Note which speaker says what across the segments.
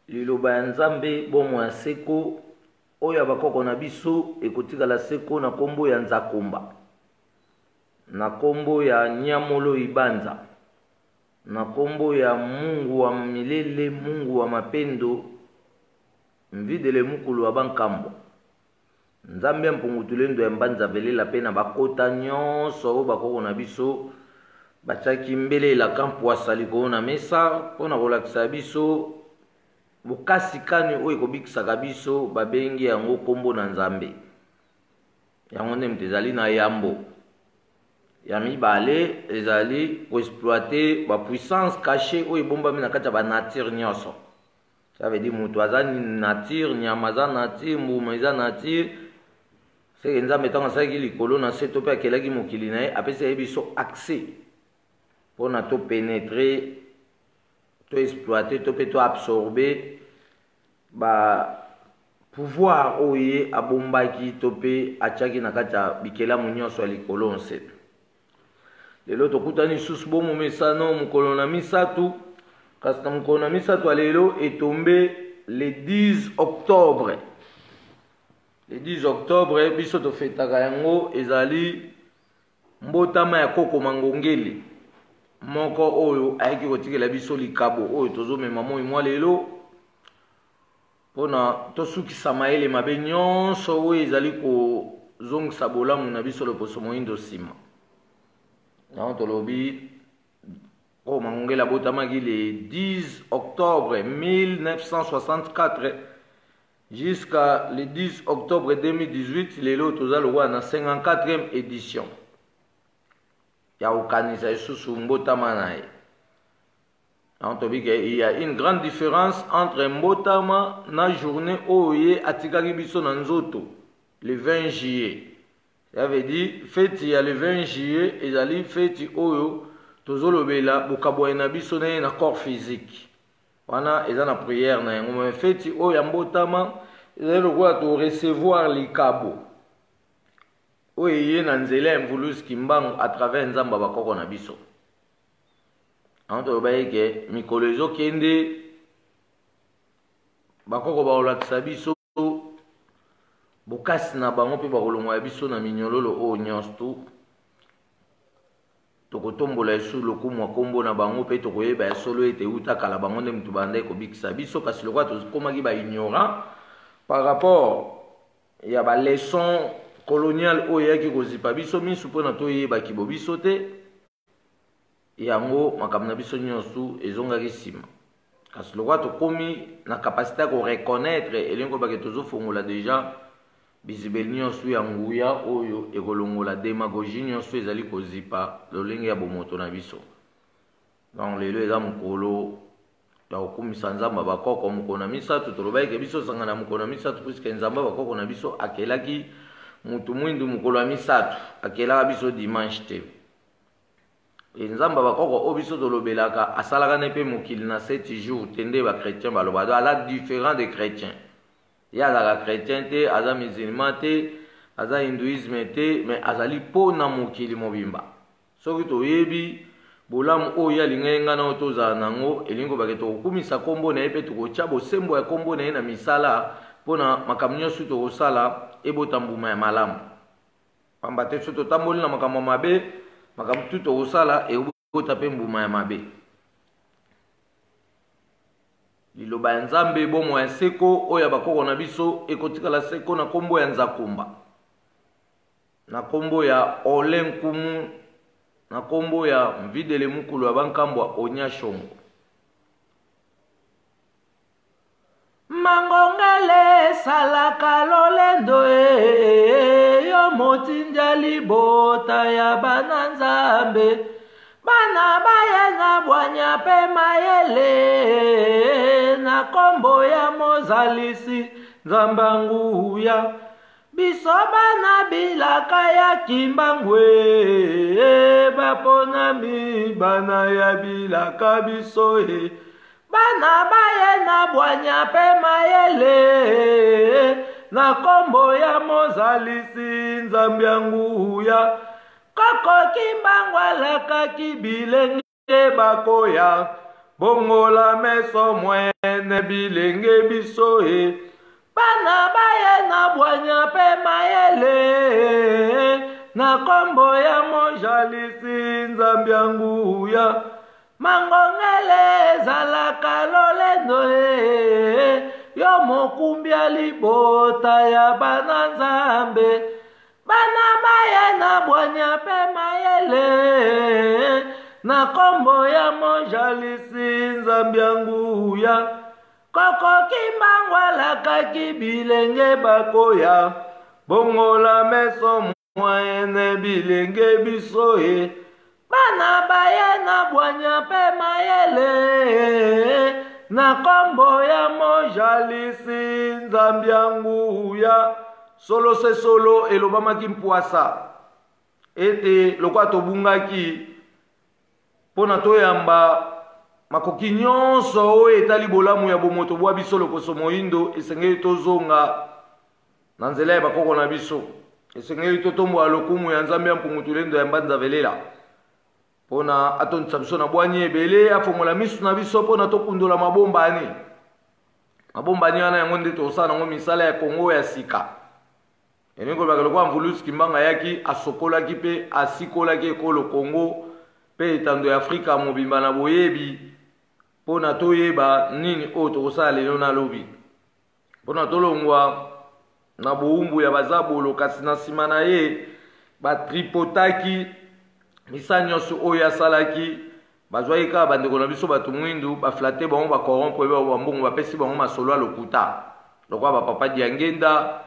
Speaker 1: liloba ya nzambe bomo ya seko oyo bakoko na biso ekotikala seko na kombo ya nzakomba, na kombo ya nyamolo ibanza, na kombo ya mungu wa milele, mungu wa mapendo, mvidele mukulu wa bankambo. Nzambe mpungutulendo ya mbanza velela pe na bakota nyonso oyo bakoko na biso batiaki mbele la kampu asali na mesa mpona kolakisa biso bokasi kani oyo ekobikisaka biso babengi yango kombo na nzambe. Yango nde moto ezali na yambo ya mibale ezali koexploite bapuissance caché oyo ebombami na kati ya banature nyonso. Ça veut dire moto aza nature, nyama aza nature, mbuma eza nature. Seke nzambe ntango asalaki likolo na se to mpe akelaki mokili na ye apesi ye biso accès mpona to pénétrer, to exploiter, to mpe to absorber ba pouvoir oyo ye abombaki to mpe atiaki na kati ya bikelamu nyonso ya likolo nseto. Lelo tokutani lisusu bomo mesano mokolo na misatu, kasi na mokolo na misatu ya lelo etombe le 10 octobre. Le 10 octobre biso tofetaka yango ezali mbotama ya Koko Mangongele moko oyo ayaki kotikela biso likabo oyo tozomema moi mwa lelo mpona tosukisa mayele mabe nyonso oyo ezali kozongisa bolamu na biso loposo moyindo nsima. Yango tolobi Koko Mangongele abotamaki le 10 octobre 1964 jusqu'à le 10 octobre 2018, lelo toza lokola na 54e édition ya okanisa lisusu mbotama na ye. Il y a une grande différence entre mbotama na journée oyo ye atikaki biso na nzoto le 20 juillet. Ça veut dire fête ya le 20 juillet ezali fête oyo tozolobela bokabwa na biso na ye na corps physique. Wana eza na prière na yango, mais fête oyo ya mbotama ezali lokola to recevoir likabo oyo ye na nzela ya mvulusi kimbangu à travers nzamba bakoko na biso. Ango toloba eke mikolo ezokende bakoko bakolakisa biso bokasi na bango mpe bakolongwa ya biso na minyololo oyo nyonso tu tokotombola esu lokumu ya kombo na bango mpe tokoyeba ya solo ete euta kala bango nde mutu banda ekobikisa biso, kasi lokola tokomaki baignorant par rapport ya baleson colonial oyo eyaki kozipa biso misu mpona toyebaki bo biso te. Yango makambo na biso nyonso ezongaki nsima, kasi lokola tokomi na kapasité ya koreconnaître elingi kobaki tozofongola deja bizibeli nyonso ya nguya oyo ekolongola démagogie nyonso ezali kozipa lolenge ya bomoto na biso. Donc lelo eza mokolo ya kokumisa nzamba bakoko mokolo na misatu. Toloba eke biso sangana mokolo na misatu puisque nzamba bakoko na biso akelaki mutu mwindu mokolo ya misatu, akelaka biso dimanche te. Nzamba bakoko oyo biso tolobelaka asalaka ne mpe mokili na 7 jours te nde bakretien baloba do ala différent de chrétien. Ye azalaka chrétien te, aza musulman te, aza hindouisme te, mais azali mpo na mokili mobimba. Soki toyebi bolamu oyo alingai nga na oyo tozala nango elingi kobake tokokumisa kombo na ye mpe tokotia bosembo ya kombo na ye na misala mpona makambo nyonso tokosala ebota mbuma ya malamu. Pamba te so totamboli na makambo mabe, makambo tu tokosala ebota mpe mbuma ya mabe. Liloba ya nzambe bomo ya seko oyo ya bakoko na biso ekotikala seko na kombo ya nzakumba, na kombo ya olenkumu, na kombo ya mvidele mukulu ya bankambwa onyashongo. Mangongele salaka lolendo yo motinja libota ya bana nzambe, bana bayena bwanya pe mayele na kombo ya mozalisi nzamba nguya. Biso bana bilaka ya kimbangwe bapona mi bana ya bilaka biso e, bana bayena bwanya pe mayele na kombo ya mozalisi nzamba nguya. Koko kimbangwa laka kibilenge bakoya bongola meso mwene bilenge biso e bana baye na bwanya pe mayele na kombo ya mojalisi nzambi nguya mangongele zalaka lolendo e yo mokumbia libota ya bana nzambe bana baye na bwanya pe mayele na kombo ya mojalisi nzambi nguya koko kimbangwalaka kibilenge bakoya bongola meso mwene bilenge biso e bana baye na bwanya pe mayele na kombo ya mojalisi nzambi nguya solo se solo elobamaki mpwasa ete lokwa tobungaki pona toyamba makoki nyonso oyo etali bolamu ya bomoto bwa biso lokoso moyindo esengeli tozonga na nzela ya bakoko na biso esengeli totombola lokumu ya nzambe ya mpungutulendo ya mbanza velela pona atondisa biso na bwani ebele afongola misu na biso pona tokundola mabombani wana yango nde tosala nango misala ya kongo ya sika elingi kolobaka lokwa mvulusi kimbanga yaki asokolaki mpe asikolaki ekolo kongo mpe etando ya afrika mobimba na boyebi mpona toyeba nini oyo tokosala lelo nalobi mpona tolongwa na bowumbu ya bazabolo kasi na nsima na ye batripotaki misa nyonso oyo asalaki bazwaki kaka bandeko na biso bato mwindu baflate bango bakorompo ebe bambongo bapesi bango masolo ya lokuta lokwa bapapa diangenda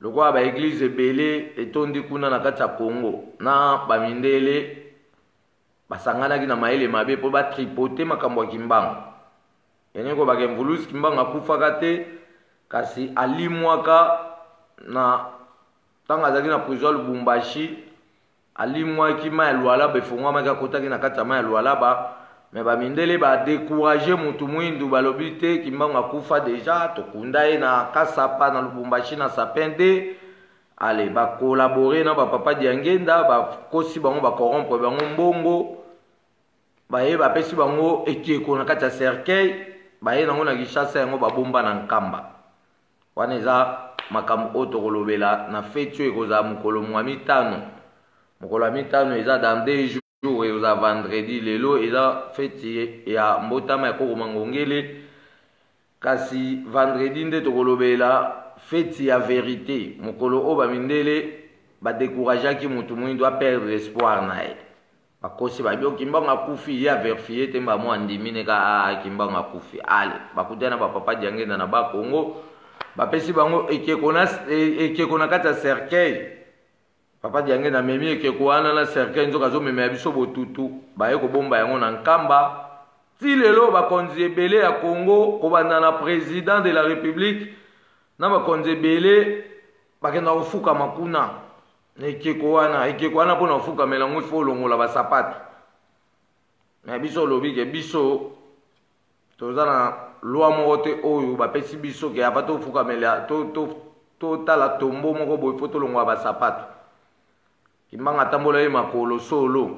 Speaker 1: lokwa baeglize ebele etondi kuna na kati ya kongo na bamindele basanganaki na mayele mabe mpo batripote makambo ya kimbanga yango kobaka mvulusi kimbanga akufaka te kasi alimwaka na ntango azalaki na prison ya lubumbashi alimwaki mai ya lualaba efongwamaki akotaki na kati ya mai ya lualaba me bamindele badécourage motu mwindu balobi te kimbanga akufa deja tokunda ye na kasapa na lubumbashi na sapende ale bakolabore na bapapa diangenda bakosi bango bakorrompre bango mbongo baye bapesi bango ekeko na kati ya cercueil baye nango na Kinshasa yango babomba na nkamba wana eza makambo oyo tokolobela na feti oyo ekozala mokolo mwa mitano mokolo ya mitano eza dans 2 jours eza vendredi lelo eza feti ya mbotama ya koko mangongele kasi vendredi nde tokolobela feti ya vérité mokolo oyo bamindele badécourageaki motu mwindu aperdre espoir na ye bakosi babi okimbanga akufi ye averifie te mbamo andimi neka kimbanga akufi ale bakutana bapapa diangenda na bakongo bapesi bango ekeko na kati ya cercueil papa diangenda amemi ekeko wana na cercueil nzoka azomemela biso botutu baye kobomba yango na nkamba ti lelo bakonzi ebele ya kongo kobanda na président de la république na bakonzi ebele bakenda kofukama kuna na ekeko wana mpona kofukamela yango ifo olongola basapatu me biso olobi ke biso toza na lwa moko te oyo bapesi biso ke ava tofukamela totala tombo moko boye fo tolongola basapatu kimbanga atambola ye makolo solo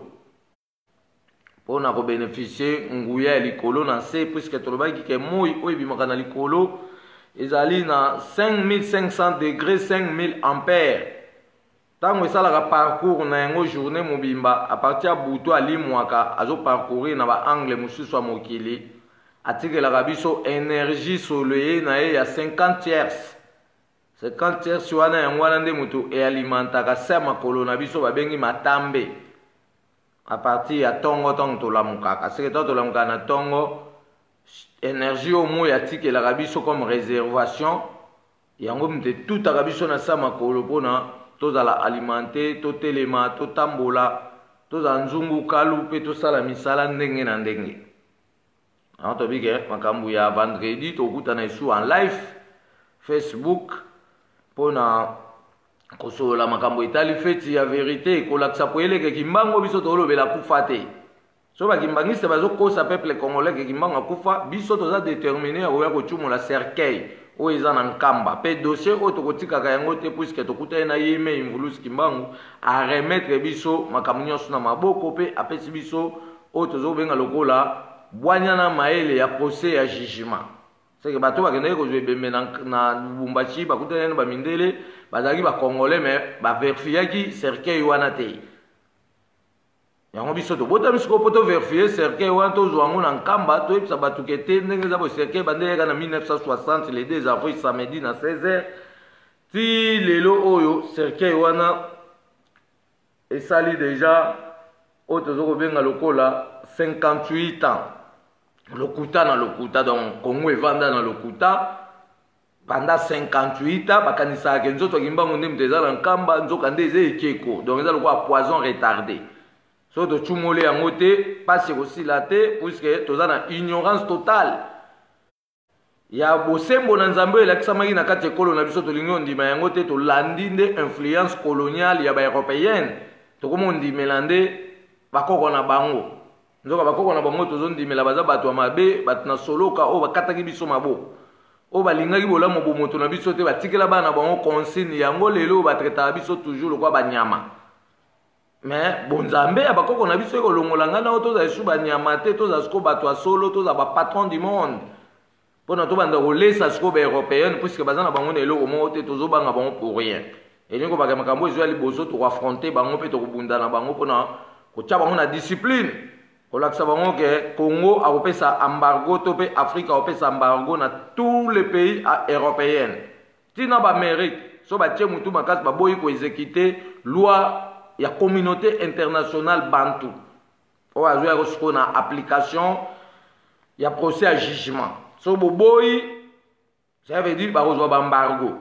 Speaker 1: mpona kobeneficie nguya ya likolo na se puiske tolobaki ke moi oyo ebimaka na likolo ezali na 5500 degré 5000 ampere ntango esalaka parcours na yango journée mobimba apartir ya butu alimwaka azoparcourir na baangle mosusu ya mokili atikelaka biso énergie solo ye na ye ya 50 tiers 50 tiers wana yango wana nde moto ealimentaka se makolo na biso babengi matambe apartir ya ntongo ntango tolamukaka seke ntango tolamukaka na ntongo énergie oyo atikelaka biso comme réservation yango moto etutaka biso na se makolo mpona tozala alimenté totelema totambola tozala nzungu kalu mpe tosala misala ndenge na ndenge aho tobike makambo ya vendredi tokutana esu en live Facebook mpona kosolola makambo etali feti ya verité ekolakisa koyeleke kimbango biso tolobela kufa te so bakimbangiste bazokosa peuple congolais ke kimbango akufa biso toza déterminé akoya kocumola cercueil oyo eza na nkamba mpe dossier oyo tokotikaka yango te puiske tokutani na ye me imvulusi kimbangu aremetre biso makambo nyonso na maboko mpe apesi biso oyo tozobenga lokola bwanyana maele ya procès ya jugement. C'est que bato bakende ko jouer bembe na Lubumbashi bakutana ba mindele bazaki ba congolais mais ba vérifier ki cercueil wana te. Yango biso to bota misiko poto vérifier cercueil wana to zwango na nkamba to epsa bato kete ndenge za bo cercueil bandele kana 1960 les deux avril samedi na 16h ti lelo oyo cercueil wana esali déjà otozo benga lokola 58 ans. Lokuta na lokuta, donc Congo et Vanda na lokuta pendant 58 ans, bakanisa ke nzoto kimba munde mteza na nkamba nzoka ndeze ekeko, donc eza lokwa poison retardé. So to chumole yango te, pasi aussi la te, puisque toza na ignorance totale. Ya bosembo na nzambe elakisamaki na kati ekolo na biso tolingi ondima yango te tolandi nde influence coloniale ya ba-européenne. Tokomo ondimela nde bakoko na bango. Nzoka bakoko na bango tozondimela baza bato ya mabe bato na soloka oyo bakataki biso maboko oyo balingaki bolamu bomoto na biso te batikela bana bango consigne yango lelo batretaka biso toujours lokwa banyama mais bonzambe ya bakoko na biso ekolongola nga nao tozala esu banyama te tozala siko bato ya solo tozala bapatron du monde mpona tobanda kolesa siko baeuropéenne puisque baza na bango na eloko moko te tozobanga bango pour rien elingi kobaka makambo ezo ya liboso tokoaffronte bango mpe tokobunda na bango mpona kotya bango na discipline. Kolakisa bango ke Congo akopesa embargo to pe Afrique akopesa embargo na tous les pays européens. Tina ba mérite so ba tie mutu makasi ba boyi ko exécuter loi ya communauté internationale bantu. O azo ya ko na application ya procès à jugement. So bo boyi ça veut dire ba kozwa ba embargo.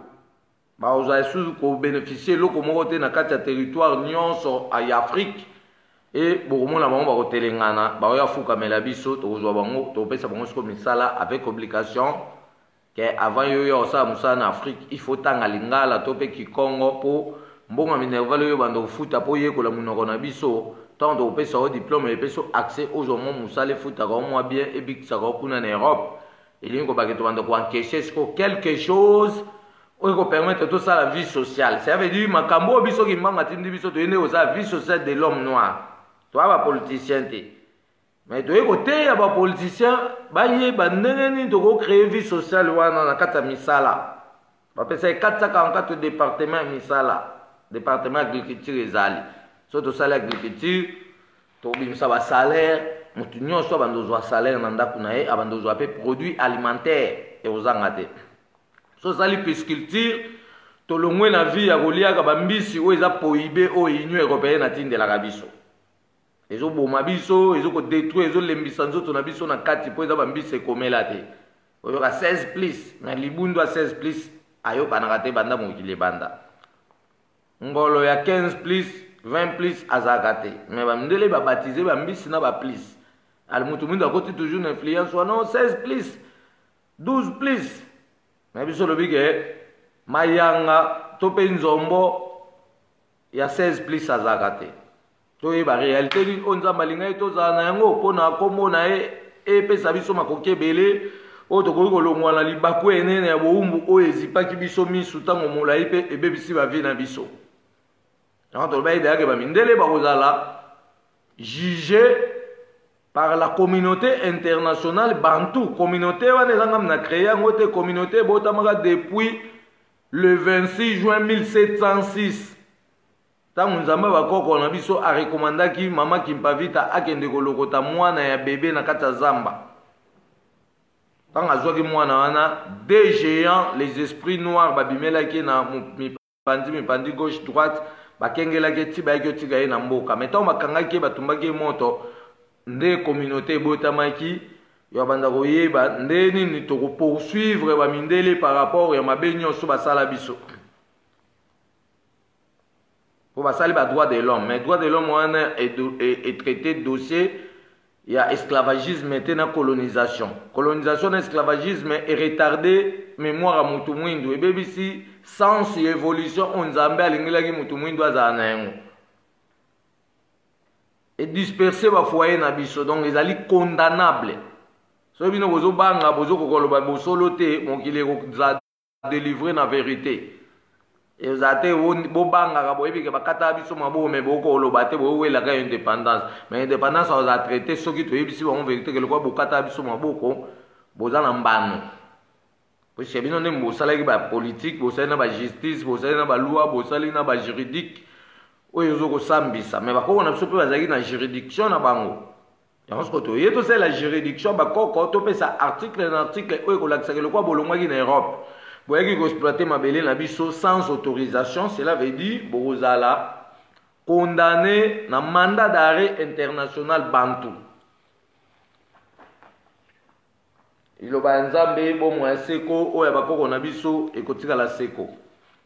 Speaker 1: Ba ozwa sous ko bénéficier loko moko te na kati ya territoire nyonso ya Afrique. Et beaucoup la bango bako telengana baoya fuka mela biso tokozwa bango topesa bango siko misala avec obligation que avant yo osala musala na Afrique il faut tanga lingala to pe Kikongo po mbonga minerval yo bando futa po yekola munoko na biso tant topesa o diplôme et peso accès aux hommes musala futa ko moi bien et bikisa ko kuna na Europe elingo baketo bando ko encaisser siko quelque chose oyo ko permettre tout ça la vie sociale ça veut dire makambo biso ki mbanga tindi biso to ene oza vie sociale de l'homme noir. Toi, les politiciens, mais tu es côté, les politiciens, ils créer vie sociale dans la carte misala. Parce que 444 départements misala, département agriculture et zali. Surtout ça l'agriculture, tu as un salaire, tu as un salaire dans un produits alimentaires et aux angate. So ça la pisciculture, tu as le la vie à Golia, Kabambisi, où ils ont prohibé aux Union européenne à de la Rabiso. Ils ont bon mabiso, ils ont détruit, ils ont les misanzo, ton abiso na kati, pour ils ont bambise comme là. Il y aura 16 plus, mais Libundo a 16 plus, ayo panarate banda mokile banda. Ngolo ya 15 plus, 20 plus azagate. Mais bamdele ba baptisé bambise na ba plus. Al mutumindo a côté toujours une influence, non 16 plus, 12 plus. Mais biso le bige mayanga tope nzombo ya 16 plus azagate. Toye ba réalité ni onza malinga etoza na yango pona kombo na e pesa biso makoki belé o to ko longwa na libaku enene ya boumbu o ezipaki biso misu tango molai pe ebebisi ba vie na biso. Donc to ba ida ke ba mindele ba kozala jugé par la communauté internationale bantou communauté wana ngam na créé yango te communauté botamaka depuis le 26 juin 1706. Tango nzamba bakoko na biso a recommandaki mama Kimpavita akende kolokota mwana ya bébé na kata zamba. Tango azwaki mwana wana des géants les esprits noirs babimelaki na mipandi gauche droite bakengelaki ti bayaki otika ye na mboka. Mais tango bakangaki batumbaki moto nde communauté botamaki yo banda koyeba nde nini toko poursuivre bamindele par rapport ya mabe nyonso basala biso. Pour passer les droits de l'homme. Mais droits de l'homme est traité de dossier. Il y a esclavagisme et colonisation. Colonisation et esclavagisme est retardé. Mémoire à Mutumwindu. Et bien ici, sens et évolution, on zambe à l'ingilagi Mutumwindu à Zanayengo. Et disperser va foyer nabiso. Donc les alliés condamnables. So bino bozo banga bozo kokolo ba bosolo te mon qu'il est délivré la vérité. ezate bobanga boyebi ke bakata biso mabo me boko loba te boyela ka indépendance mais indépendance oza traité soki toyebisi bango vérité ke lokwa bokata biso maboko boza na mbano parce bino nde bosalaki bapolitique bosali na bajustice bosali na baloi bosali na bajuridique oyo ezokosambisa mais bakoko na biso mpe bazalaki na juridiction na bango yango soko toye tosalela juridiction bakoko topesa article na article oyo ekolakisaka lokwa bolongwaki na Europe boyaki koexploiter mabele na biso sans autorisation, cela veut dire bokozala condamné na mandat d'arrêt international bantu. Iloba nzambe bomwa seko oya bakoko na biso ekotikala seko.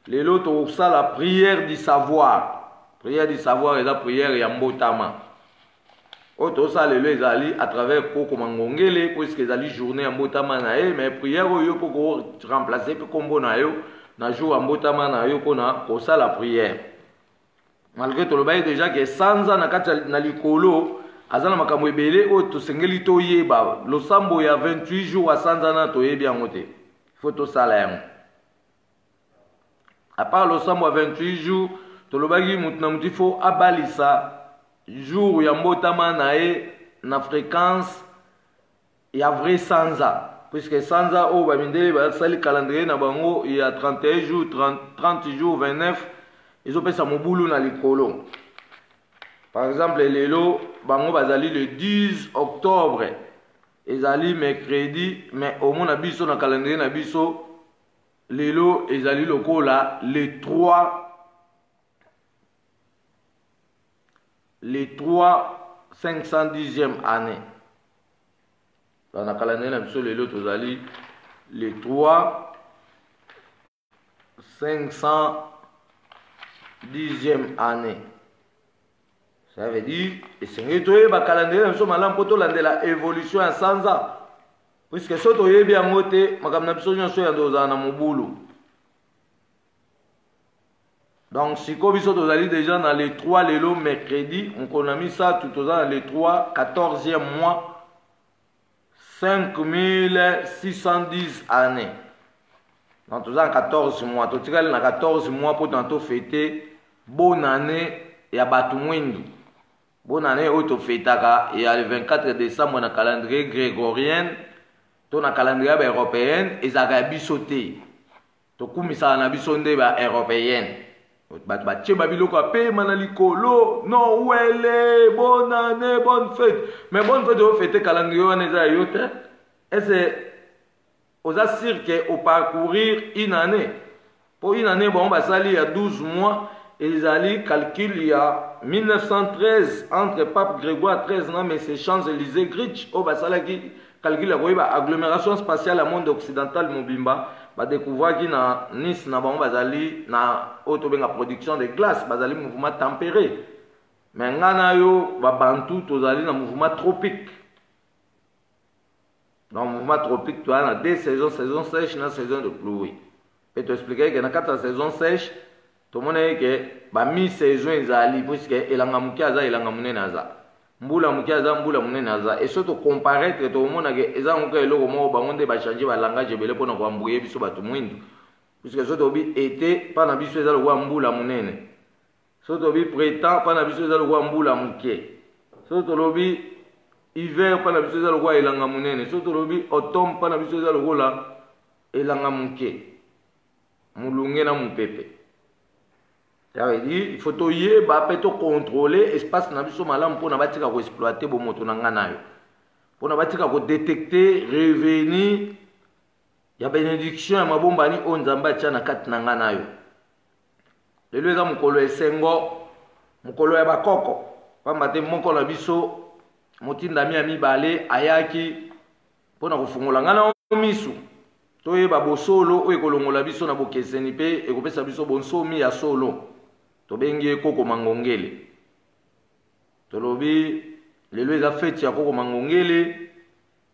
Speaker 1: Lelo tosala prière du savoir. Prière du savoir eza prière ya mbotama. Oto ça lelo ezali à travers koko mangongele puisque ezali journée ya mbotama na ye mais prière oyo poko remplacer pe kombo na yo na jour ya mbotama na yo pona kosala prière. Malgré to lobaye déjà que sanza na kati na likolo azana makambo ebele oyo tosengeli toyeba losambo ya 28 jours ya sanza na toyebi yango te. Faut tosala yango. À part losambo ya 28 jours tolobaki mutu na mutu faut abalisa jour ya mbotama na ye na fréquence ya vrai sanza puisque sanza oyo bamindele basali calendrier na bango ya 31 jours 30 jours 29 ezopesa mobulu na likolo. Par exemple lelo bango bazali le 10 octobre ezali mercredi mais omona biso na calendrier na biso lelo ezali lokola le 3 510e année. Dans la calendrier na biso lelo tozali le 3 510e année. Ça veut dire esengeli toyeba calendrier na biso malamu mpo tolandela évolution ya sanza puisque so toyebi yango te makambo na biso nyonso ya tozala na mobulu. Donc si biso tozali déjà dans les 3 lelo mercredi on konami ça tout dans les 3 14e mois 5610 années. Donc tout dans 14 mois to tikali na 14 mois pour tantôt fêter bonne année ya batu mwindu. Bonne année auto fêtaka et le 24 décembre na calendrier grégorien to na calendrier européen ezaka biso te. To kumisa na biso nde ba européenne. Batie babiloko apema na likolo non wele bonne année bonne fête mais bonne fête au fêter calendrier wana eza yo te est-ce oza sûr que au parcourir une année pour une année bon basali ya 12 mois ezali calcul ya 1913 entre pape Grégoire XIII na mais c'est Champs-Élysées Grich au basalaki calcul ya koyeba agglomération spatiale à monde occidental mobimba ba découvrir qui na Nice na bango bazali na autobenga production de glace bazali mouvement tempéré mais ngana yo ba bantu tozali na mouvement tropique. Dans le mouvement tropique tu as na deux saisons, saison sèche na saison de pluie. Et te expliquer que na quatre saison sèche tout le monde est que ba mi saison ezali puisque elanga muki aza elanga munene aza mbula muki aza mbula munene aza et surtout comparaître to mona ke eza ngo eloko mo bango nde ba changer ba langage ebele pona ko ambuye biso batu mwindu puisque surtout bi été pas na biso eza lo mbula munene surtout bi printemps pas na biso eza lo mbula muke surtout lobi hiver pas na biso eza lo elanga munene surtout lobi automne pas na biso eza lo elanga muke mulunge na mupepe. Ça veut dire il faut contrôler l'espace na biso malamu pour na batika ko exploiter bo moto na ngana yo pour na batika ko détecter revenu ya bénédiction ya mabombani o nzamba tia na kati na ngana yo lelo eza mokolo esengo mokolo ya bakoko pamba te moko na biso motindami ya mibale ayaki mpona kofungola ngana misu toyeba bosolo oyo ekolongola biso na bokeseni mpe ekopesa biso bonsomi ya solo tobengi koko mangongele tolobi lelo eza fete ya koko mangongele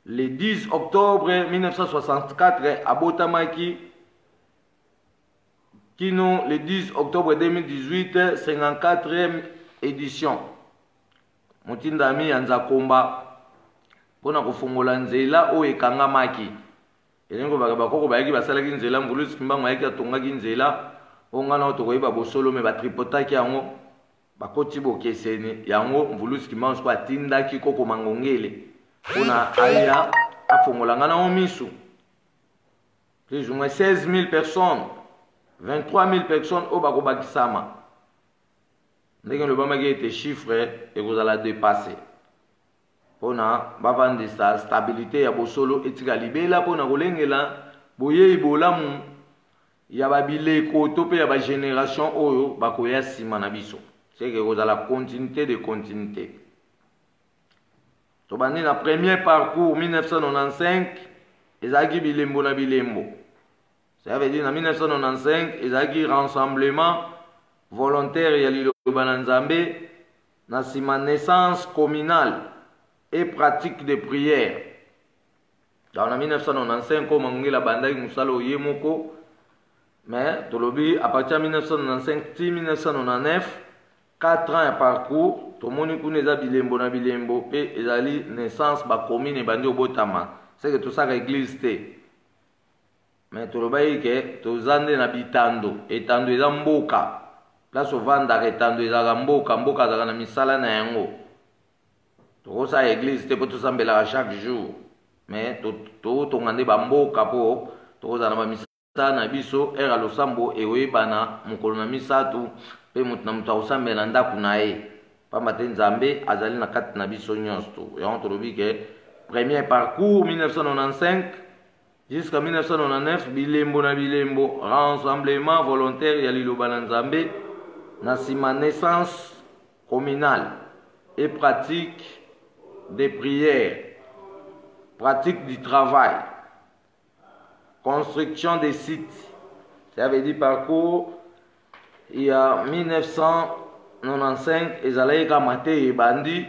Speaker 1: le 10 octobre 1964 abotamaki kino le 10 octobre 2018 54e édition motindami ya nzakomba mpona kofungola nzela oyo ekangamaki elengo bakoko bayaki basalaki nzela mbulusi kimbango ayaki atongaki nzela ongana tokoyeba bosolo me batripotaki yango bakoti bokeseni yango Mvuluzi Kimbangu siko atindaki Koko Mangongele mpona aya afongola nga nango misu. Plus ou moins 16 000 personnes 23 000 personnes oyo bakobakisama ndenge lobamaki ete chiffre ekozala dépassé mpona bavandisa stabilité ya bosolo etika libela mpona kolengela boyei bolamu ya babileko to mpe ya bagénération oyo bakoya nsima na biso seke ekozala continuité de continuité. Tobandi na premier parcours 1995 ezalaki bilembo na bilembo. Ça veut dire na 1995 ezalaki rassemblement volontaire ya Liloba na Nzambe na nsima naissance communale et pratique de prière. Dans la 1995 ko Mangongele bandaki musala oye moko mais tolobi à partir de 1995 ti 1999 4 ans de parcours tomoni kuna eza bilembo na bilembo pe ezali naissance ba commune bandi obotama c'est que tout ça ka église te mais tolobai ke tozande na bitando etando eza mboka place ovanda etando eza mboka mboka za na misala na yango to sa église te po to sambela chaque jour mais to ngande ba mboka po to za na ba misala na biso era losambo eoyebana mokolo na misatu pe mutu na mutu akosambela ndako na ye pamba te Nzambe azali na kati na biso nyonso. Yango tolobi ke premier parcours 1995 jusqu'à 1999 bilembo na bilembo rassemblement volontaire ya Liloba na Nzambe na nsima naissance communale et pratique des prières, pratique du travail, construction des sites. Ça veut dire parcours il y a 1995 ezalaki kama te ebandi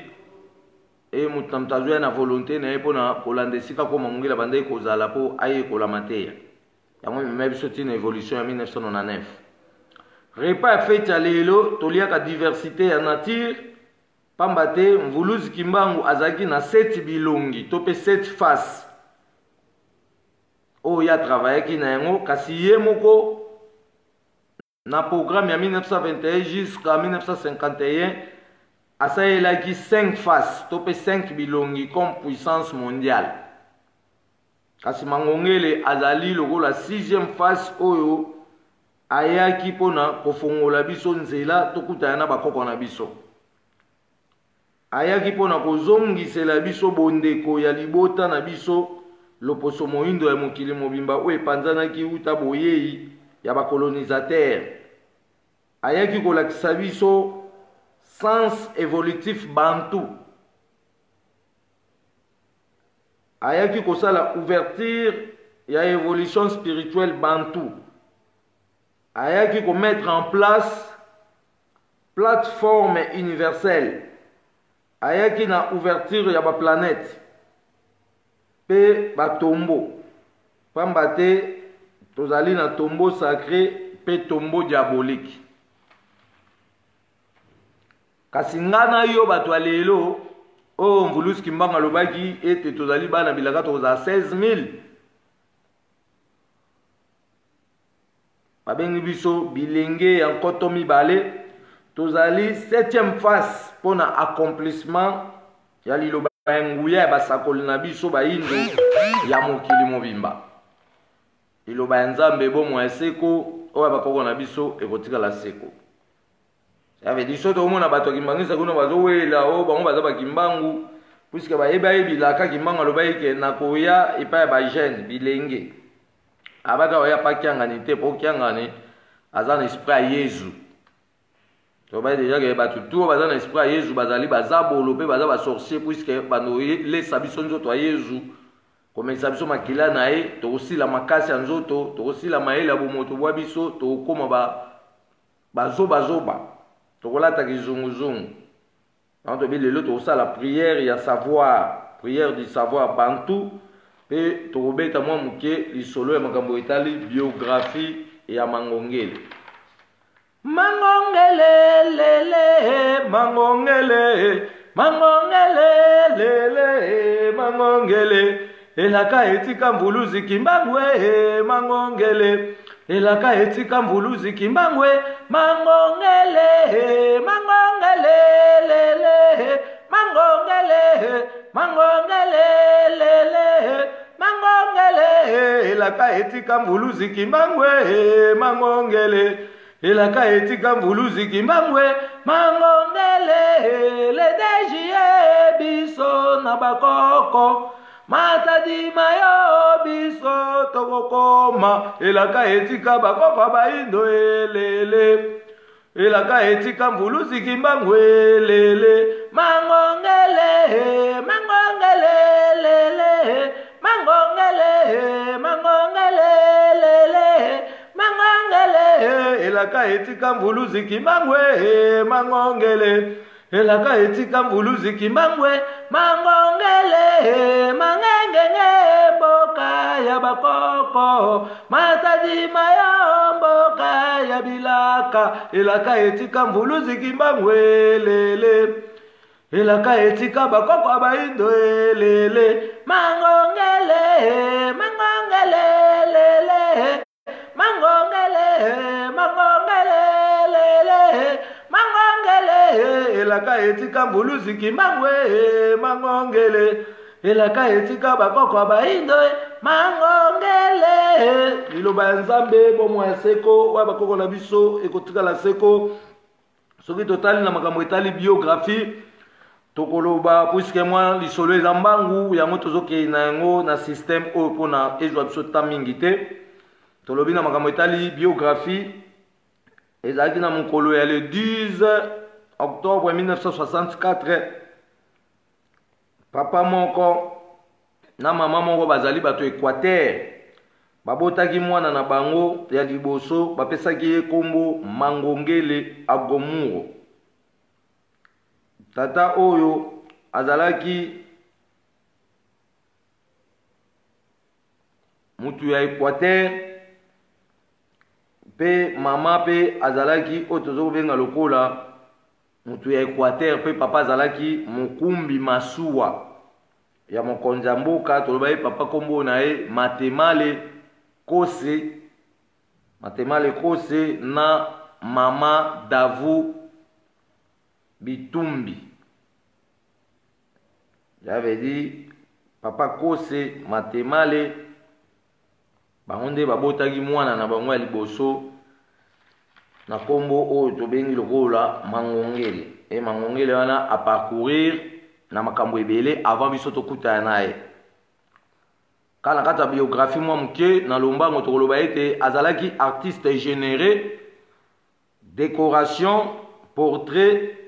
Speaker 1: e mutu na mutu azwi na volonté na ye mpona kolanda esika Koko Mangongele abandaki kozala mpo ayekolama te yango emema biso ntina évolution ya 1999. Repas ya fete ya lelo toliaka diversité ya nature pamba te Mvuluzi Kimbangu azalaki na 7 bilongi to mpe 7 face oyo ye atravayaki na yango kasi ye moko na programme ya 1921 jusqu'à 1951 asalelaki 5 faces to pe 5 bilongi comme puissance mondiale. Kasi Mangongele azali lokola 6e face oyo ayaki mpona kofongola biso nzela tokutana na bakoko na biso. Ayaki mpona kozongisela biso bondeko ya libota na biso loposo moyindo ya mokili mobimba oyo epanzanaki uta boyei ya bacolonisateur. Ayaki kolakisa biso sens évolutif bantu. Ayaki kosala ouverture ya évolution spirituelle bantu. Ayaki ko mettre en place plateforme universelle. Ayaki na ouverture ya ba planète pe ba tombo. Pamba te tozali na tombeau sacré pe tombeau diabolique. Kasi ngana yo bato ya lelo oyo Mvuluzi Kimbangu alobaki ete tozali bana bilaka tokozala 16 000 babengi biso bilenge ya nkoto mibale tozali 7e face mpona accomplissement ya liloba ya nguya ya basakoli na biso bayindo ya mokili mobimba. Liloba ya Nzambe bomo ya seko oyo bakoko na biso ekotikala seko. Ça veut dire soto omona bato Kimbangisa kuna bazowela o bango baza ba Kimbangu puisque bayebilaka Kimbangu alobaki ke nakoya epai ya bagene bilenge abaka oya pa kiangani te po kiangani aza na esprit ya Yesu. Tobaye déjà ke bato tout baza na esprit ya Yesu bazali bazabolo pe baza ba sorcier puisque bano lesa biso nzoto ya Yesu komesa biso makila na ye tokosila makasi ya nzoto tokosila mayele ya bomoto bwa biso tokokoma bazoba tokolata kizunguzungu. Donc lelo tokosala prière ya savoir, prière du savoir bantu pe tokobeta mwa moke lisolo ya makambo etali biographie ya Mangongele. Mangongele lele Mangongele Mangongele lele Mangongele elaka etika Mvuluzi Kimbangu Mangongele elaka etika mvuluzi kimbangwe mangongele mangongele lele mangongele mangongele lele mangongele elaka etika mvuluzi kimbangwe mangongele elaka etika mvuluzi kimbangwe mangongele le dejie biso na bakoko matadi mayo biso tokokoma elaka etika bakoko baindo elele elaka etika mvuluzi kimbangwe lele mangongele mangongele lele mangongele mangongele lele mangongele elaka etika mvuluzi kimbangwe mangongele elaka etika mvuluzi kimbangwe mangongele mangengenge mboka ya bakoko matadi mayo mboka ya bilaka elaka etika mvuluzi kimbangwe lele elaka etika bakoko abaindo lele mangongele mangongele lele mangongele mangongele lele mangongele elaka etika mvuluzi kimbangwe mangongele elaka etika bakoko abaindo mangongele liloba ya nzambe bomwa ya seko wa bakoko na biso ekotikala seko soki totali na makambo etali biographie tokoloba puisque mwa lisolo eza mbangu yango tozokei na yango na système oyo mpona ezwa biso ta mingi te tolobi na makambo etali biographie ezalaki na mokolo ya le 10 octobre 1964 papa moko na mama moko bazali bato Équateur babotaki mwana na bango ya liboso bapesaki ye kombo Mangongele Agomuro. Tata oyo azalaki mutu ya Équateur pe mama pe azalaki oyo tozobenga lokola mutu ya Équateur pe papa azalaki Mokumbi Masuwa ya mokonzi ya mboka toloba ye papa kombo na ye Matemale Kose na mama Davu Bitumbi. J'avais dit papa Kose Matemale bangonde babotaki mwana na bango ya liboso na kombo oyo tobengi lokola Mangongele. E Mangongele wana a parcourir na makambo ebele avant biso tokutana naye. Kana kata biographie mwa muke na lombango tokoloba ete azalaki artiste généré, décoration, portrait,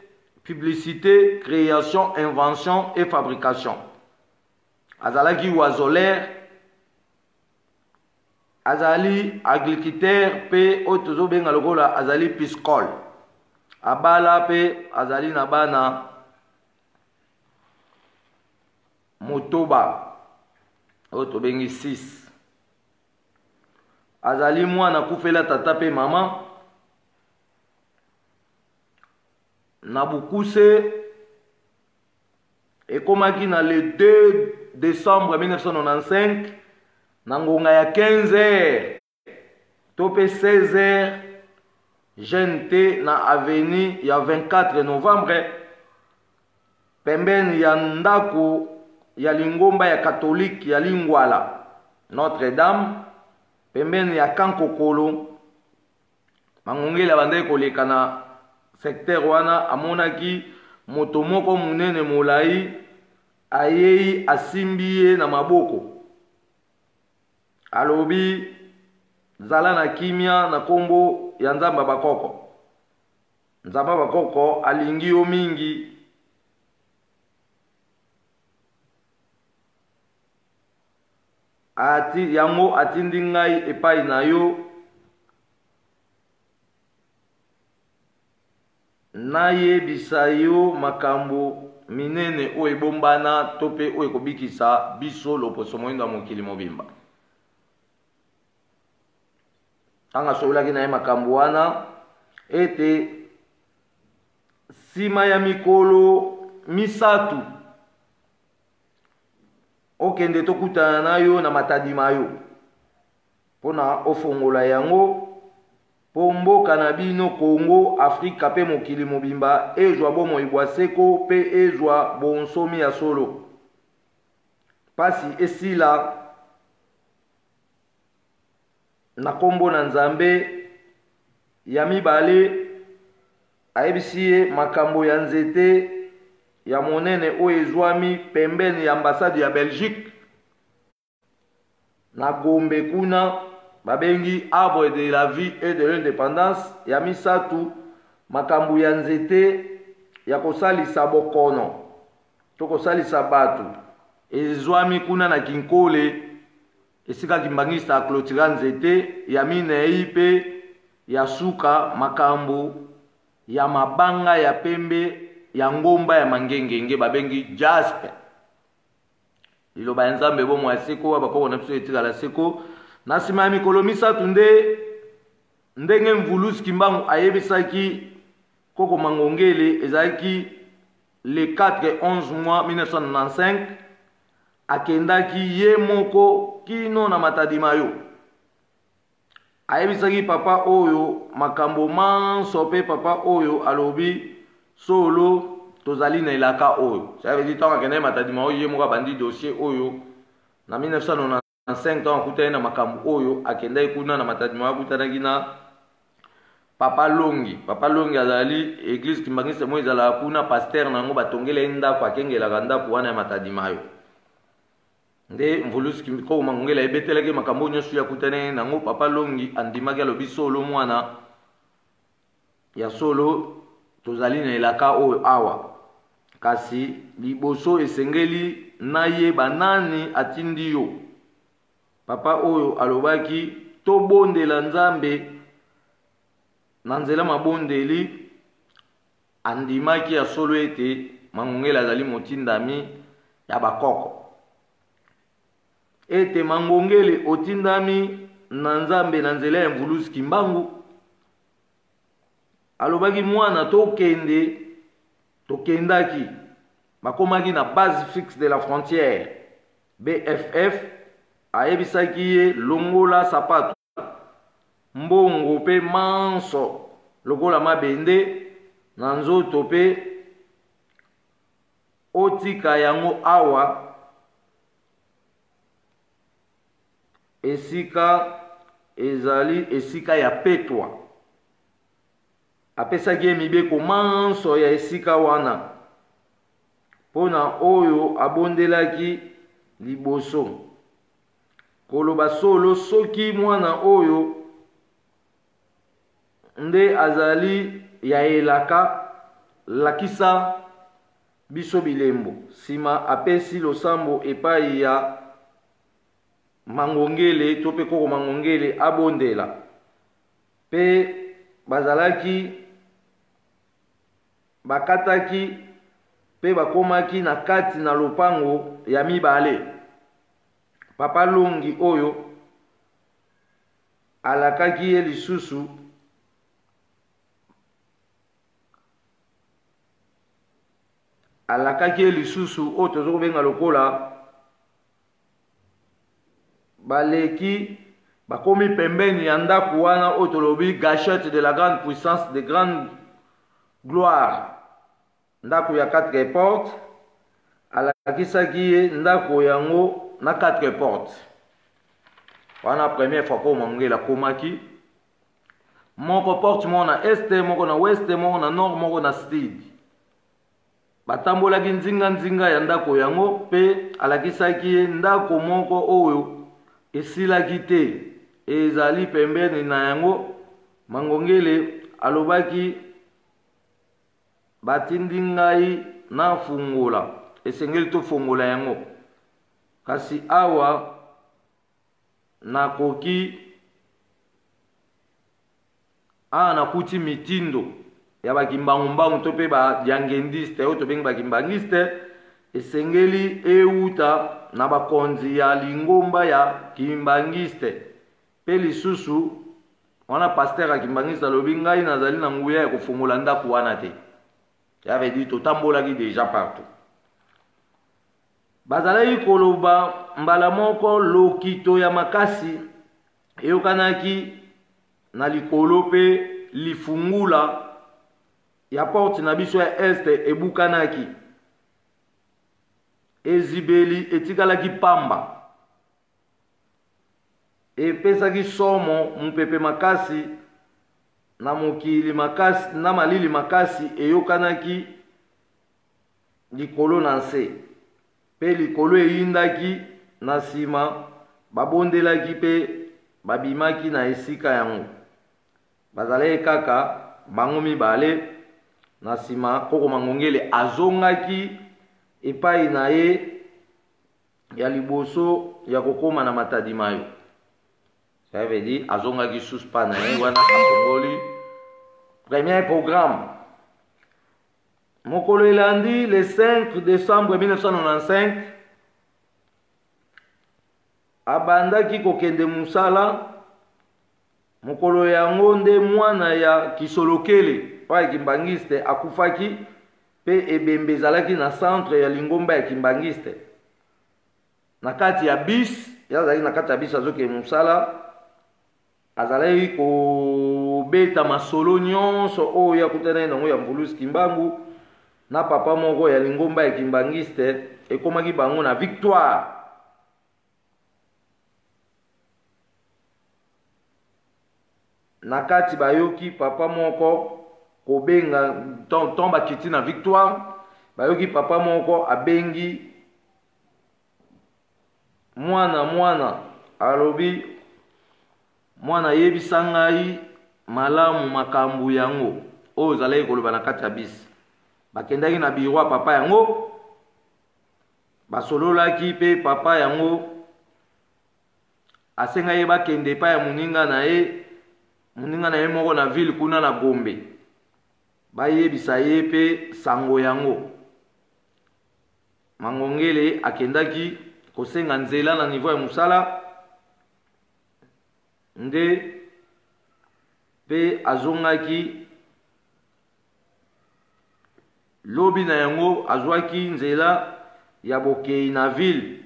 Speaker 1: publicité, création, invention et fabrication. Azalaki oiseleur, azali agriculteur pe otozo benga lokola azali piscole. Abala pe azali na bana motoba oto bengi 6. Azali mwana kufela tata pe mama na bukuse ekomaki na le 2 décembre 1995 na ngonga ya 15h to pe 16h jeune na avenue ya 24 novembre pembeni ya ndako ya lingomba ya katolike ya Lingwala Notre Dame pembeni ya Kankokolo. Mangongele abandaki koleka na secteur wana amonaki moto moko munene molai ayei asimbi ye na maboko alobi zala na kimia na kombo ya nzamba bakoko. Nzamba bakoko alingi yo mingi ati yango atindi ngai epai na yo nayebisa yo makambo minene oyo ebombana to pe oyo ekobikisa biso loposo moyindo ya mokili mobimba. Tanga sololaki na ye makambo wana ete nsima ya mikolo misatu okende tokutana na yo na matadi mayo pona ofongola yango po mboka na bino Congo, Afrika pe mokili mobimba ezwa bomoi bwa seko pe ezwa bonsomi ya solo. Pasi esila na kombo na Nzambe ya mibale ayebisi ye makambo ya nzete ya monene oyo ezwami pembeni ya ambasade ya Belgique na Gombe kuna babengi arbre de la vie et de l'indépendance. Ya misatu makambo ya nzete ya kosalisa bokono to kosalisa batu ezwami kuna na Kinkole esika kimbangisa aklotira nzete ya minei pe ya suka makambo ya mabanga ya pembe ya ngomba ya mangengenge babengi jaspe. Liloba ya Nzambe bomo ya seko abakoko na biso etikala seko na nsima ya mikolo misatu ndenge Mvulusi Kimbangu ayebisaki koko Mangongele ezalaki le 4-11 mois 1995 akendaki ye moko kino na Matadimayo. Ayebisaki papa oyo makambo manso pe papa oyo alobi solo tozali na elaka oyo. Ça veut dire tant akende Matadimayo ye moko bandi dossier oyo na 1995 tant akutana na makambo oyo akendaki kuna na Matadimayo akutanaki na Papa Longi. Papa Longi azali église Kimbangisa mo ezala kuna pasteur nango batongela ndako akengelaka ndako wana ya Matadimayo. Nde Mvulusi Kimbangu Mangongela ebetelaki makambo nyonso ya kutana nango Papa Longi andimaki alobi solo mwana ya solo tozali na elaka oyo awa. Kasi liboso esengeli naye banani atindi yo. Papa oyo alobaki tobondela Nzambe na nzela mabondeli andimaki ya solo ete Mangongela azali motindami ya bakoko. Ete Mangongele otindami na Nzambe na nzela ya Mvulusi Kimbangu alobaki mwana tokendaki bakomaki na base fixe de la frontière BFF. Ayebisaki ye longola sapato mbongo pe manso lokola mabende na nzoto pe otika yango awa esika ezali esika ya petwa. Apesaki ye mibeko manso ya esika wana pona oyo abondelaki liboso koloba solo soki mwana oyo nde azali ya elaka lakisa biso bilembo. Sima apesi losambo epai ya Mangongele to pe koko Mangongele abondela pe bazalaki bakataki pe bakomaki na kati na lopango ya mibale. Papa Longi oyo alakaki ye lisusu oyo tozokobenga lokola baleki bakomi pembeni ya ndako wana oyo tolobi gâchette de la grande puissance de grande gloire, ndako ya 4 portes. Alakisaki ye ndako yango na 4 portes wana première fois ko Mangongela komaki moko porte moko na este moko na weste moko na nord moko na sud. Batambolaki nzinga ya ndako yango pe alakisaki ye ndako moko oyo esilaki te ezali pembeni na yango. Mangongele alobaki batindi ngai na fungola esengeli to fungola yango kasi awa nakoki nakuti mitindo ya bakimbangu to pe bayangendiste oyo tobengi bakimbangiste esengeli euta na bakonzi ya lingomba ya kimbangiste pe lisusu wana pasteur ya kimbangiste alobi ngai nazali na nguya ya kofungola ndako wana te. Ya veut dire totambolaki déjà partout. Bazalaki koloba mbala moko lokito ya makasi eyokanaki na likolo pe lifungula ya porte na biso ya este ebukanaki, ezibeli etikalaki pamba, epesaki somo mupepe makasi na mokili makasi na malili makasi eyokanaki likolo na nse, pe likolo eyindaki na nsima babondelaki pe babimaki na esika yango. Bazalaki kaka bango mibale. Na nsima koko Mangongele azongaki epai na ye ya liboso ya kokoma na Matadi Mayo. Ça veut dire azongaki suspa na ye wana asongoli premier programme. Mokolo elandi le 5 décembre 1995 abandaki kokende musala. Mokolo yango nde mwana ya Kisolokele pa Kimbangiste akufaki pe ebembe ezalaki na centre ya Lingomba ya Kimbangiste na kati ya bis. Yazalaki na kati ya bis azoke musala, azalaki kobeta masolo nyonso oyo akutana nango ya Mpulusi Kimbangu na papa moko ya Lingomba ya Kimbangiste, ekomaki bango na victoire. Na kati bayoki papa moko kobenga tomba kiti na victoire, bayoki papa moko abengi mwana alobi mwana yebisa ngai malamu makambu yango oyo ezalaki koloba na kati ya bisi. Bakendaki na biro ya papa yango, basololaki pe papa yango asenga ye bakende epai ya moninga na ye moko na ville kuna na Gombe, bayebisa ye pe sango yango. Mangongele akendaki kosenga nzela na niveau ya musala, nde pe azongaki lobi na yango, azwaki nzela ya bokei na ville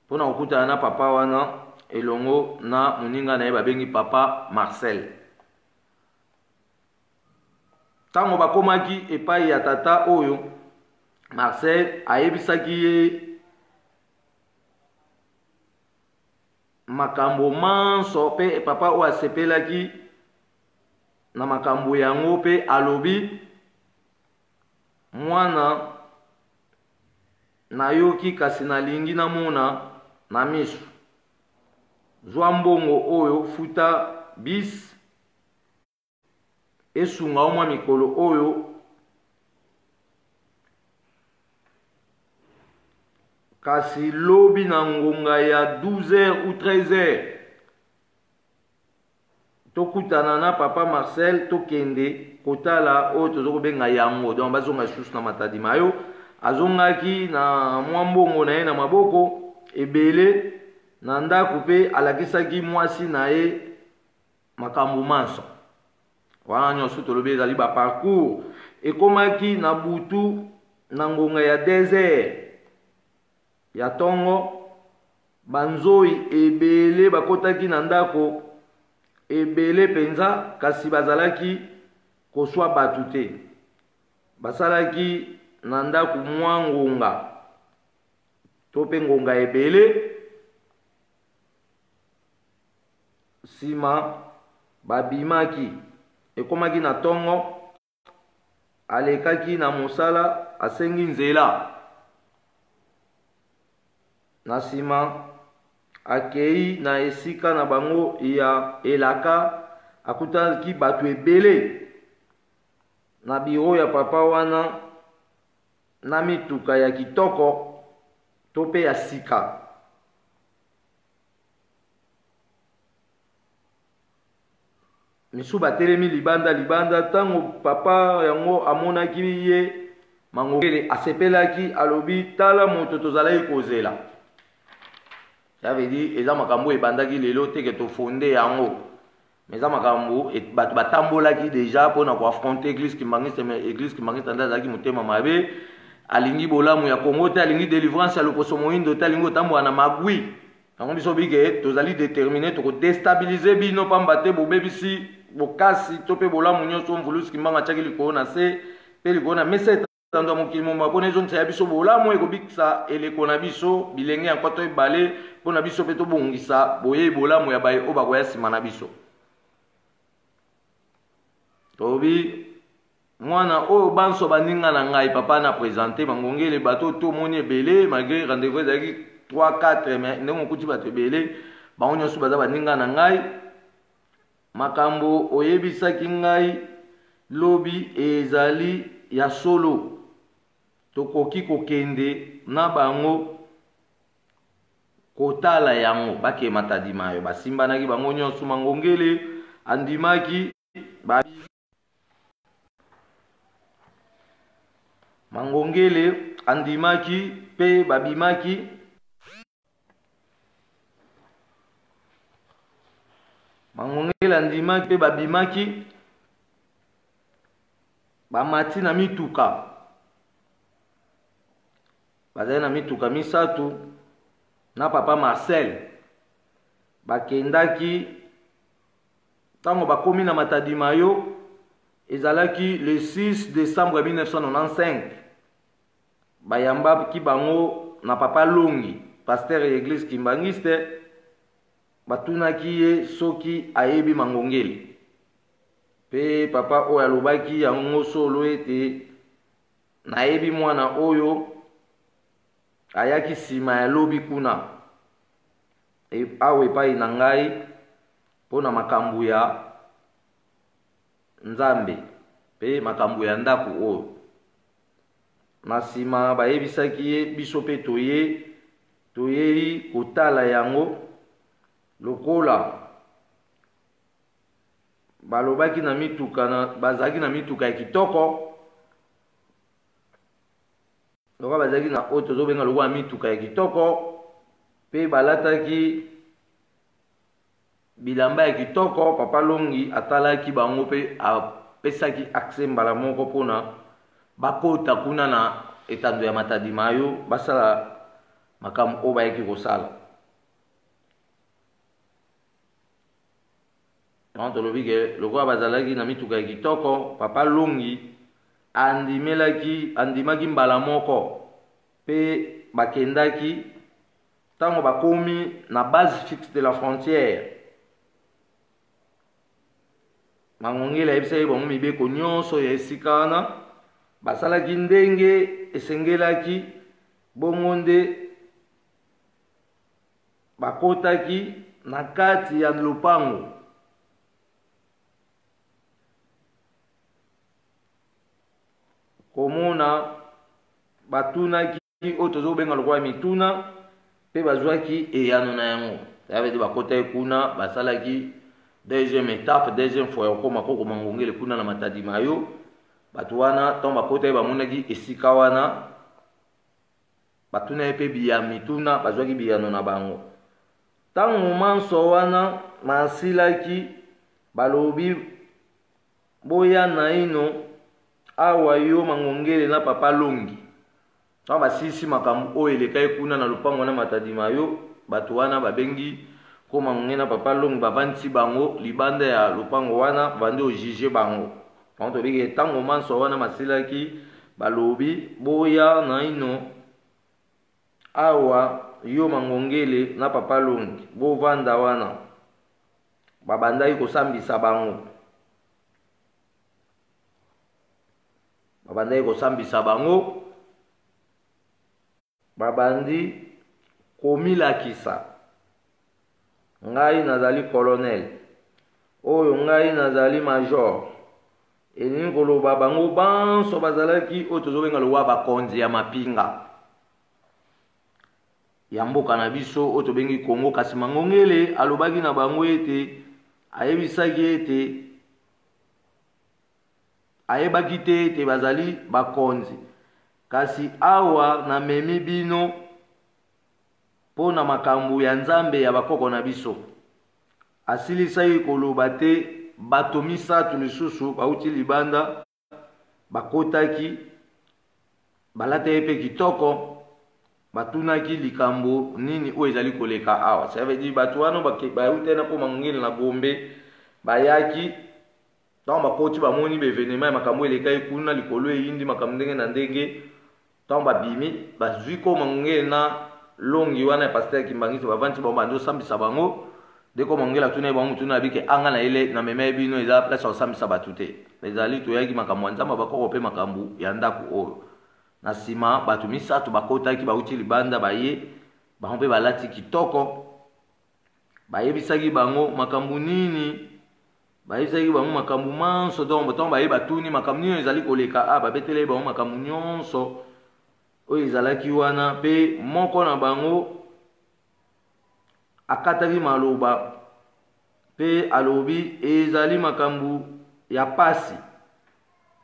Speaker 1: mpona kokutana na papa wana elongo na moninga na ye babengi papa Marcel. Tango bakomaki epai ya tata oyo, Marcel ayebisaki ye makambo manso pe papa oyo asepelaki na makambo yango, pe alobi mwana nayoki kasi nalingi namona na miso, zwa mbongo oyo futa bis esunga omwa mikolo oyo kasi lobi na ngonga ya 12h ou 13h tokutana na papa Marcel tokende kotala oyo tozokobenga yango. Donc bazonga susu na Matadi Mayo, azongaki na mwa mbongo na ye na maboko ebele na ndako, pe alakisaki mwasi na ye makambo manso wana nyonso tolobi ezali ba parcours. Ekomaki na butu na ngonga ya 2h ya tongo, banzoi ebele bakotaki na ndako ebele penza, kasi bazalaki koswa batu te. Basalaki na ndako mwa ngonga to pe ngonga ebele. Sima babimaki, ekomaki na tongo, alekaki na mosala, asengi nzela. Na sima akei na esika na bango ya elaka, akutaki batu ebele na biro ya papa wana, na mituka ya kitoko to pe ya sika. Misu batelemi libanda. Tango papa yango amonaki ye, Mangongele asepelaki, alobi tala moto tozalaki kozela. Ça veut dire eza makambo ebandaki lelo te ke tofonde yango, mais eza makambo bato batambolaki déjà mpona koaffronter église Kimbangiste. Mais église Kimbangiste nde azalaki motema mabe, alingi bolamu ya Kongo te, alingi délivrance ya loposo moyindo te, alingi otambola na magwi. yango biso bike tozali déterminé tokodestabilize bino pamba te bobebisi bokasi to mpe bolamu nyonso mvulusi kimbanga atiaki likolo na se mpe likolo na mesa etando ya mokili moma mpona ezongisa ya biso bolamu ekobikisa eleko na biso bilenge ya nkwato ebale mpona biso mpe tobongisa boye bolamu ya baye oyo bakoya nsima na biso tobi mwana oyo banso baninga na ngai papa na présente mangongele bato tomoni ebele malgré rendez-vous ezalaki 3-4 mais ndenge okuti bato ebele bango nyonso baza baninga na ngai makambo oyebisaki ngai lobi ezali ya solo tokoki kokende na bango kotala yango bakema tadima yo basimbanaki bango nyonso mangongele andimaki mangongele andimaki pe babimaki mangongele andimaki pe babimaki bamati na mituka bazali na mituka misatu na papa Marcel bakendaki ntango bakomi na matadima yo ezalaki le 6 décembre 1995 bayambaki bango na papa Longi pasteur ya église kimbangiste batunaki ye soki ayebi mangongele pe papa oyo alobaki yango solo ete nayebi mwana oyo ayaki nsima ya lobi kuna awa epai na ngai mpona makambo ya nzambe pe makambo ya ndako oyo na nsima bayebisaki ye biso mpe toyei kotala yango lokola balobaki na mituka bazalaki na mituka ya kitoko lokola bazalaki na oyo tozobenga lokola mituka ya kitoko mpe balataki bilamba ya kitoko papa Longi atalaki bango mpe apesaki accès mbala moko mpona bakota kuna na etando ya matadima yo basala makambo oyo bayaki kosala tolobi ke lokola bazalaki na mituka ya kitoko papa Longi andimaki mbala moko mpe bakendaki ntango bakomi na base fixe de la frontière mangongele ayebisaki bango mibeko nyonso ya esika wana basalaki ndenge esengelaki bongo nde bakotaki na kati ya lopango komona batunaki oyo tozobenga lokola mituna mpe bazwaki eyano na yango yabedi bakotaki kuna basalaki deuxième étape deuxième fois okoma koko mangongele kuna na matadima yo bato wana ntango bakotaki bamonaki esika wana batunaki mpe mituna bazwaki biyano na bango ntango manso wana masilaki balobi boya na ino awa yo mangongele na papa Longi ntango basisi makambo oyo elekaki kuna na lupango na matadima yo bato wana babengi ko mangongele na papa Longi bavandisi bango libanda ya lupango wana bandi ojuge bango ntango tobiki ntango manso wana masilaki balobi boya na ino awa yo mangongele na papa Longi bovanda wana babandaki kosambisa bango babandi komilakisa ngai nazali colonel oyo ngai nazali major elingi koloba bango banso bazalaki oyo tozobenga lowa bakonzi ya mapinga ya mboka na biso oyo tobengi Kongo kasi mangongele alobaki na bango ete ayebisaki ete ayebaki te ete bazali bakonzi kasi awa na memi bino mpona makambo ya nzambe ya bakoko na biso asilisaki koloba te bato misatu lisusu bauti libanda bakotaki balataki mpe kitoko batunaki likambo nini oyo ezali koleka awa. Ça veut dire bato wana bayuti na po mangongeli na Gombe bayaki ntango bakoti bamoni baevenema ya makambo elekai kuna likolo eyindi makambo ndenge na ndenge ntango babimi bazwi ko mangongeli na longi wana ya paster Kimbangisa bavandi bango bandosambisa bango ndeko mangongeli atuna bango mutuna abike anga na ele na meme bino eza place ya kosambisa bato te ezali toyaki makambo ya nzambe bakoko mpe makambo ya ndako oyo. Na nsima bato misato bakotaki bauti libanda baye bango mpe balati kitoko bayebisaki bango makambo nini bayebisaki bango makambo manso donc ntango bayeba tuni makambo nini ezali koleka babeteli bango makambo nyonso oyo ezalaki wana mpe moko na bango akataki maloba mpe alobi ezali makambo ya pasi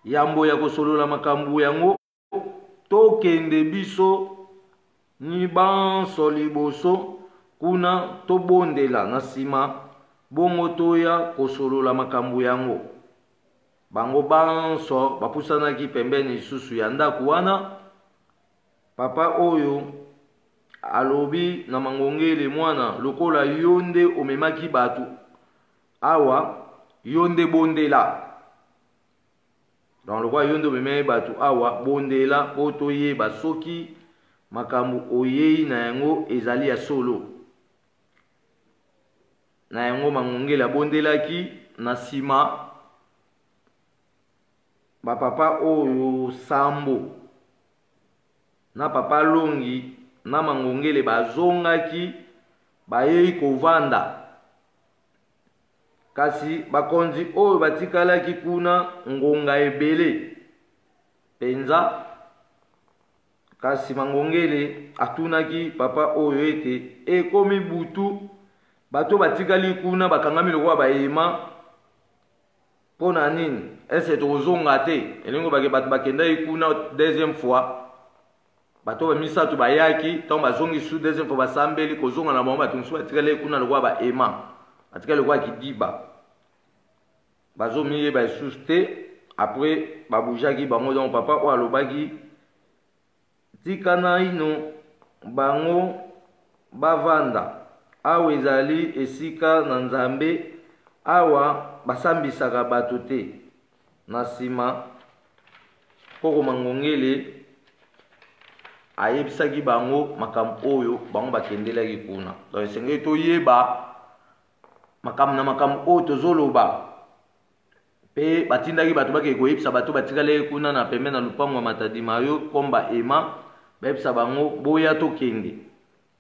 Speaker 1: yambo ya kosolola makambo yango tokende biso ni banso liboso kuna tobondela na nsima bongo toya kosolola makambo yango. Bango banso bapusanaki pembeni lisusu ya ndako wana. Papa oyo alobi na mangongeli mwana lokola yonde omemaki batu awa yonde bondela. Dans le roi yondo meme batu awa bondela po toyeba soki makambo oyei na yango ezali ya solo. Na yango mangongeli abondelaki na nsima bapapa oyo Sambo na papa Longi na mangongeli bazongaki bayei kovanda. Kasi bakonzi oyo batikalaki kuna ngonga ebele penza. Kasi mangongeli atunaki papa oyo ete ekomi butu bato batikali kuna bakangami lokola bayema pona nini ese tozonga te elingo bake bato bakendaki kuna deuxième fois bato bamisatu bayaki ntango bazongi su deuxième fois basambeli kozonga na bango bato mosusu batikali kuna lokola baema batikali lokola kidiba bazomiyeba lisusu te. Après babujaki bango donc papa oyo alobaki tika na ino bango bavanda awa ezali esika na Nzambe awa basambisaka bato te. Na nsima koko mangongeli ayebisaki bango makambo oyo bango bakendelaki kuna. Donc esengeli toyeba makambo na makambo oyo tozoloba pe batindaki bato bakei koyebisa bato batikali kuna na pembe na lupango ya Matadi Mayo komba ema bayebisa bango boya tokende.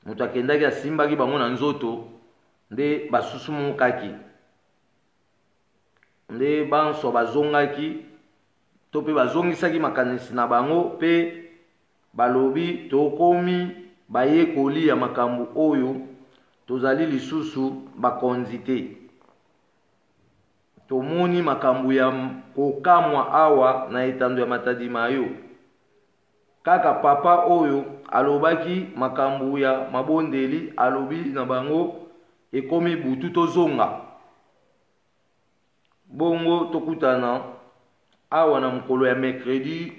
Speaker 1: Moto akendaki asimbaki bango na nzoto nde basusumukaki nde banso bazongaki to pe bazongisaki makanisi na bango pe balobi tokomi bayekoli ya makambo oyo tozali lisusu bakonzi te. Tomoni makambo ya kokamwa awa na etando ya Matadi Mayo. Kaka papa oyo alobaki makambo ya mabondeli alobi na bango ekomi butu tozonga. Bongo tokutana awa na mokolo ya mercredi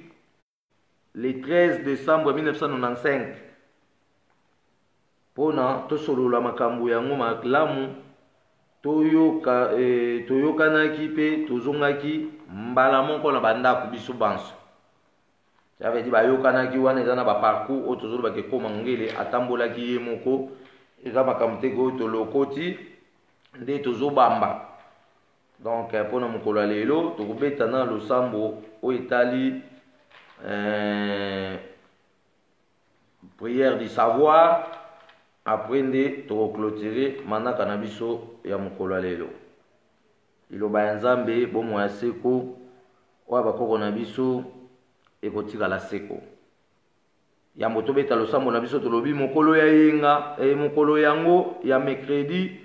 Speaker 1: le 13 décembre 1995 pona tosolola makambo yango malamu toyokanaki pe tozongaki mbala moko na bandako biso banso. Ça veut dire bayokanaki wana eza na baparcours oyo tozolobaki ko mangongeli atambolaki ye moko eza makambo te oyo tolokoti nde tozobamba. Donc mpona mokolo ya lelo tokobeta na losambo oyo etali prière du savoir. Après nde tokoclôturer manaka na biso ya mokolo ya lelo. Iloba ya Nzambe bomo ya seko oyo bakoko na biso ekotikala seko. Yambo tobeta losambo na biso tolobi mokolo ya yenga mokolo yango ya mercredi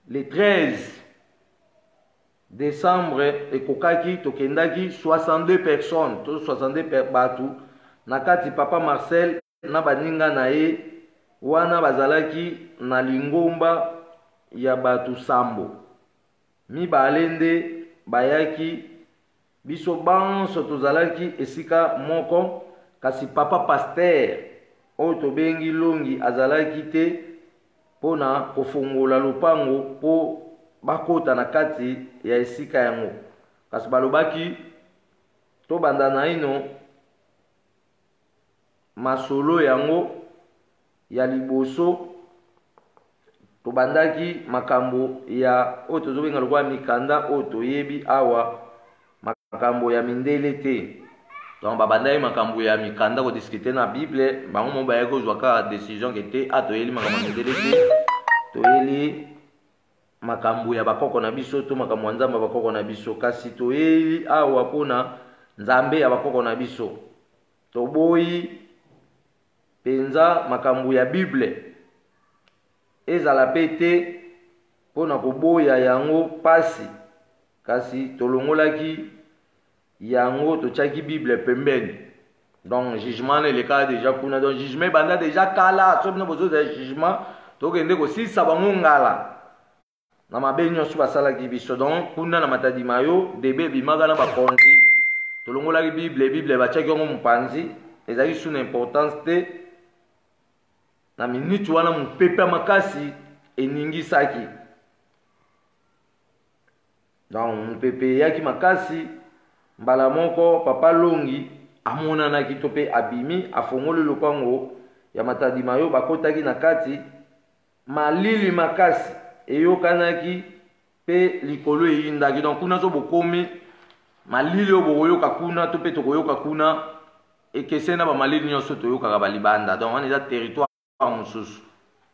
Speaker 1: le 13 décembre ekokaki tokendaki 62 personnes to 62 batu na kati papa Marcel na baninga na ye wana bazalaki na lingomba ya batu Sambo. Mibale nde bayaki biso banso tozalaki esika moko kasi papa Pasteur oyo tobengi longi azalaki te mpona kofungola lupango mpo bakota na kati ya esika yango. Kasi balobaki tobanda na ino masolo yango ya liboso tobandaki makambo ya oyo tozobenga lokola mikanda oyo toyebi awa makambo ya mindele te. Donc babandaki makambo ya mikanda kodiskute na Bible, bango mo bayaki kozwa kaka décision ke te toyeli makambo ya mindele te, toyeli makambo ya bakoko na biso to makambo ya nzambe ya bakoko na biso. Kasi toyeli awa mpona nzambe ya bakoko na biso, toboyi penza makambo ya Bible ezala pe te mpona koboya yango pasi. Kasi tolongolaki yango totiaki Bible pembeni. Donc jugement eleka déjà kuna, donc jugement banda déjà kala so bino bozo de jugement tokende kosilisa bango ngala na mabe nyonso basalaki biso. Donc kuna na matadi mayo debe bimaka na bakonzi tolongolaki Bible batiaki yango mopanzi, ezalaki suna importance te. Na minute wana mopepe makasi eningisaki, donc mopepe yaki makasi. Mbala moko papa longi amonanaki to pe abimi afongoli lopango ya matadi mayo, bakotaki na kati, malili makasi eyokanaki pe likolo eyindaki. Donc kuna so bokomi malili oyo bokoyoka kuna to pe tokoyoka kuna ekesena ba malili nyonso toyokaka balibanda. Donc wana eza territoire mosusu,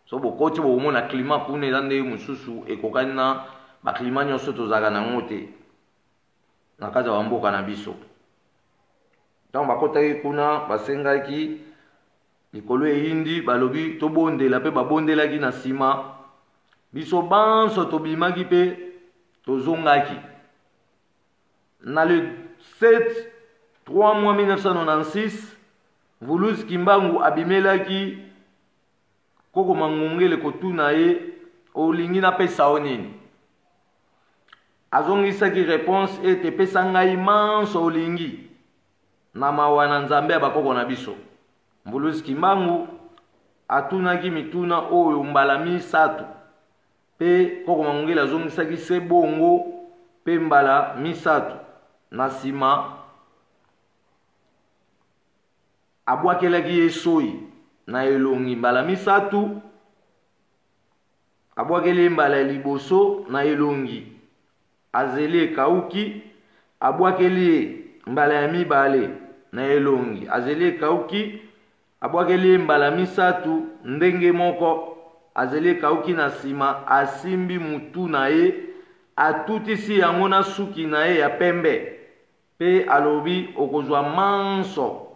Speaker 1: so bokoti bokomona climat kuna eza nde mosusu ekokani na baclimat nyonso tozalaka nango te na kati ya bamboka na biso. Donc bakotaki kuna basengaki likolo eyindi, balobi tobondela pe babondelaki na nsima. Biso banso tobimaki pe tozongaki. Na le 3 mois 1996 Vulus Kimbangu abimelaki Koko Mangongele kotuna ye olingi na pesa onini. Azongisaki réponse ete pesa ngai manso olingi na mawana nzambe bakoko na biso. Vulus Kimbangu atunaki mituna oyo mbala misatu pe Koko Mangongele azongisaki se bongo pe mbala misatu. Na sima abwakelaki ye soyi na elongi mbala misatu, abwakeli mbala ya liboso na elongi azeli ekauki, abwakeli mbala ya mibale na elongi azeli ekauki, abwakeli mbala misatu ndenge moko azeli ekauki. Na sima asimbi mutu na ye atutisi yango na suki na ye ya pembe pe alobi okozwa manso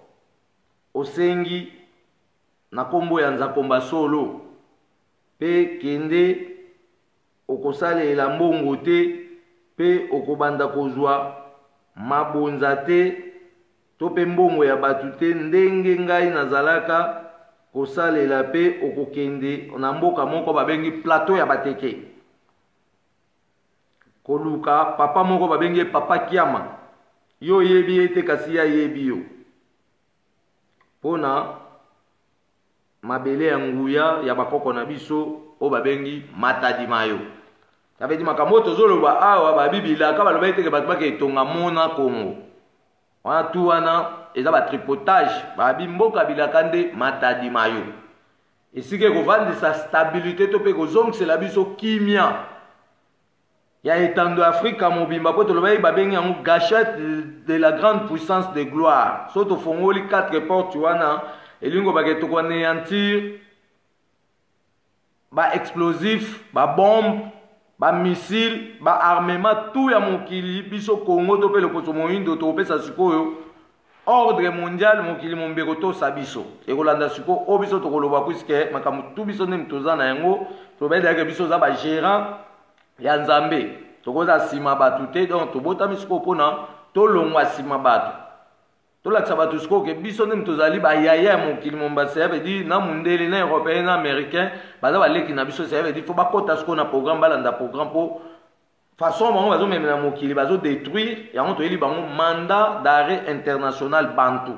Speaker 1: osengi na kombo ya Nzakomba solo pe kende okosalela mbongo te pe okobanda kozwa mabonza te to pe mbongo ya batu te ndenge ngai nazalaka kosalela pe okokende na mboka moko babengi plateau ya bateke koluka papa moko babengi papa Kiama. Yo yebi ete kasi ya yebi yo pona mabele ya nguya ya bakoko na biso o babengi matadi mayo. Tavedi makambo tozoloba awa babibila ka baloba ete bato baketonga mona Kongo wana tu wana eza ba tripotage babi mboka bilaka nde matadi mayo esike kovandisa stabilité to pe kozongisela biso kimia ya etando Afrika mobimba po toloba babengi yango gâchette de la grande puissance de gloire. So to fongoli 4 portes wana elingo baketo ko anéantir ba explosif, ba bombe, ba missile, ba armement tout ya mokili biso Congo to pe lokoso moindo to pesa sikoyo ordre mondial mokili mombeko to sabiso ekolanda siko o biso to koloba puisque makamu tout biso ne mtozana yango to beda ke biso za ba gérant ya nzambe tokoza sima batu te. Donc tobotami siko pona tolongwa sima batu tolakisa batu siko ke biso nde tozali bayaya ya mokili mombasa ya bedi na mundele na européen na américain baza baleki na biso ya bedi fo bakota siko na programme balanda programme po façon bango bazomemela mokili bazodétruire yango toyeli bango mandat d'arrêt international bantu.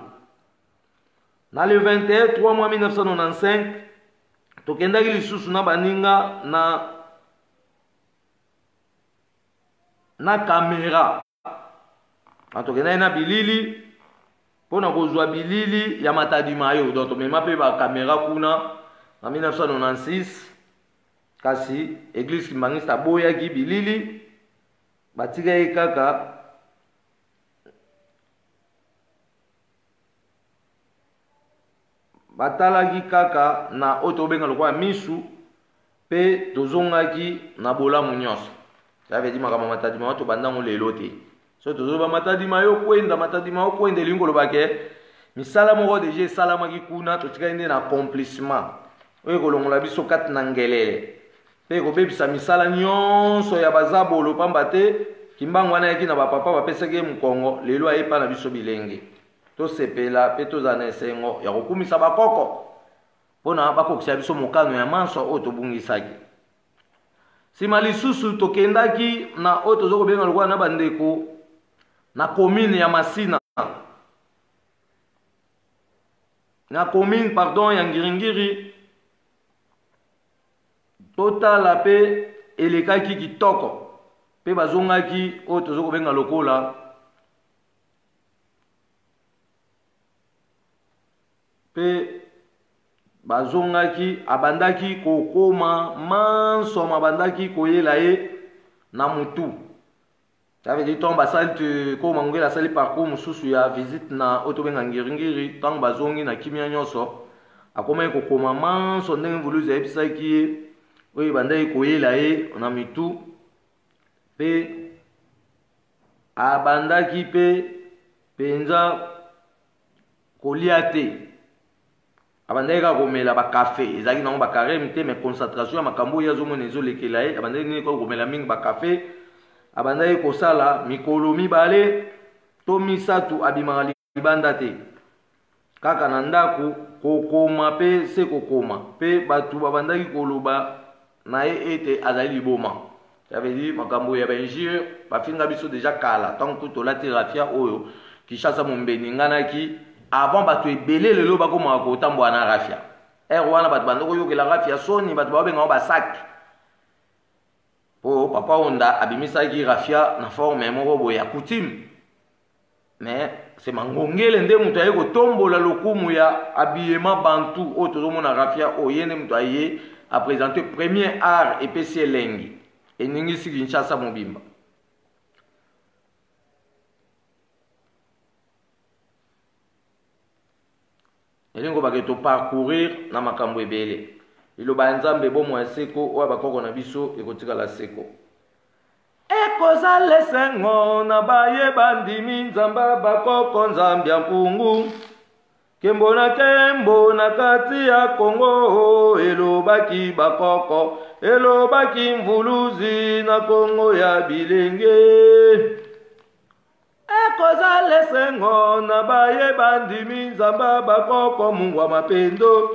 Speaker 1: na le 21 3 mois 1995 tokendaki lisusu na baninga na kamera tokendaki na bilili mpona kozwa bilili ya Matadi Mayo. Donc tomema mpe bakamera kuna na 1996 kasi Église Kimbangista aboyaki bilili batikaki kaka batalaki kaka na oyo tobenga lokola misu mpe tozongaki na bolamu nyonso. Ça veut dire makambo Matadi Mayo tobandango lelo te. So tozoba Matadi Mayo kwenda elingi koloba ke misala moko deja esalamaki kuna totikali nde na accomplissement oyo ekolongola biso kati na ngelele mpe ekobebisa misala nyonso ya bazabolo pamba te Kimbangu wana yaki na bapapa bapesaki ye mokongo lelo ayepa na biso bilenge tosepela mpe tozala na esengo ya kokumisa bakoko mpona bakokisa biso mokano ya manso oyo tobungisaki. Nsima lisusu tokendaki na oyo tozokobenga lokola na bandeko na commune ya Masina, na commune pardon ya Ngiringiri, totala pe elekaki kitoko pe bazongaki oyo tozokobenga lokola pe bazongaki abandaki kokoma manso abandaki koyela ye na mutu. Ça veut dire que basali koma ngela sali parcours mususu ya visite na otobenga Ngiringiri tant bazongi na kimia nyonso akoma ko koma manso ndenge mvuluzi ebisaki ye oyo bandai koyela ye na mitu pe abandaki pe penza kolia te abandaki ka komela ba café ezaki nango ba carême te mais concentration ya makambo ya zomona ezolekela ye abandaki ni ko komela mingi ba café abandaki kosala mikolo mibale to misatu abimaka libanda te kaka na ndako kokoma pe se kokoma pe batu babandaki koloba na ye ete azali liboma. Ça veut dire makambo ya benjire bafinga biso deja kala tant que tolati rafia oyo Kishasa Mombeni nganaki avant batu ebele lelo bakomaka kotambola na rafia wana batu bandoko yokela rafia soni batu babenga ba sac po papa onda abimisaki rafia na forme moko boye ya coutume mais c'est mangongele nde mutu aye kotombola lokumu ya habillement bantu oyo tozomona rafia oye nde mutu aye apresente premier art epesi elengi eningisi Kinshasa mobimba. Elingo baketo parcourir na makambo ebele iloba nzambe bomo ya seko oyo bakoko na biso ekotikala seko ekozala esengo na baye bandimi nzamba bakoko nzambe ya mpungu kembo na kati ya Kongo elobaki bakoko elobaki mvuluzi na Kongo ya bilenge ekozala esengo na baye bandimi nzamba bakoko mungwa mapendo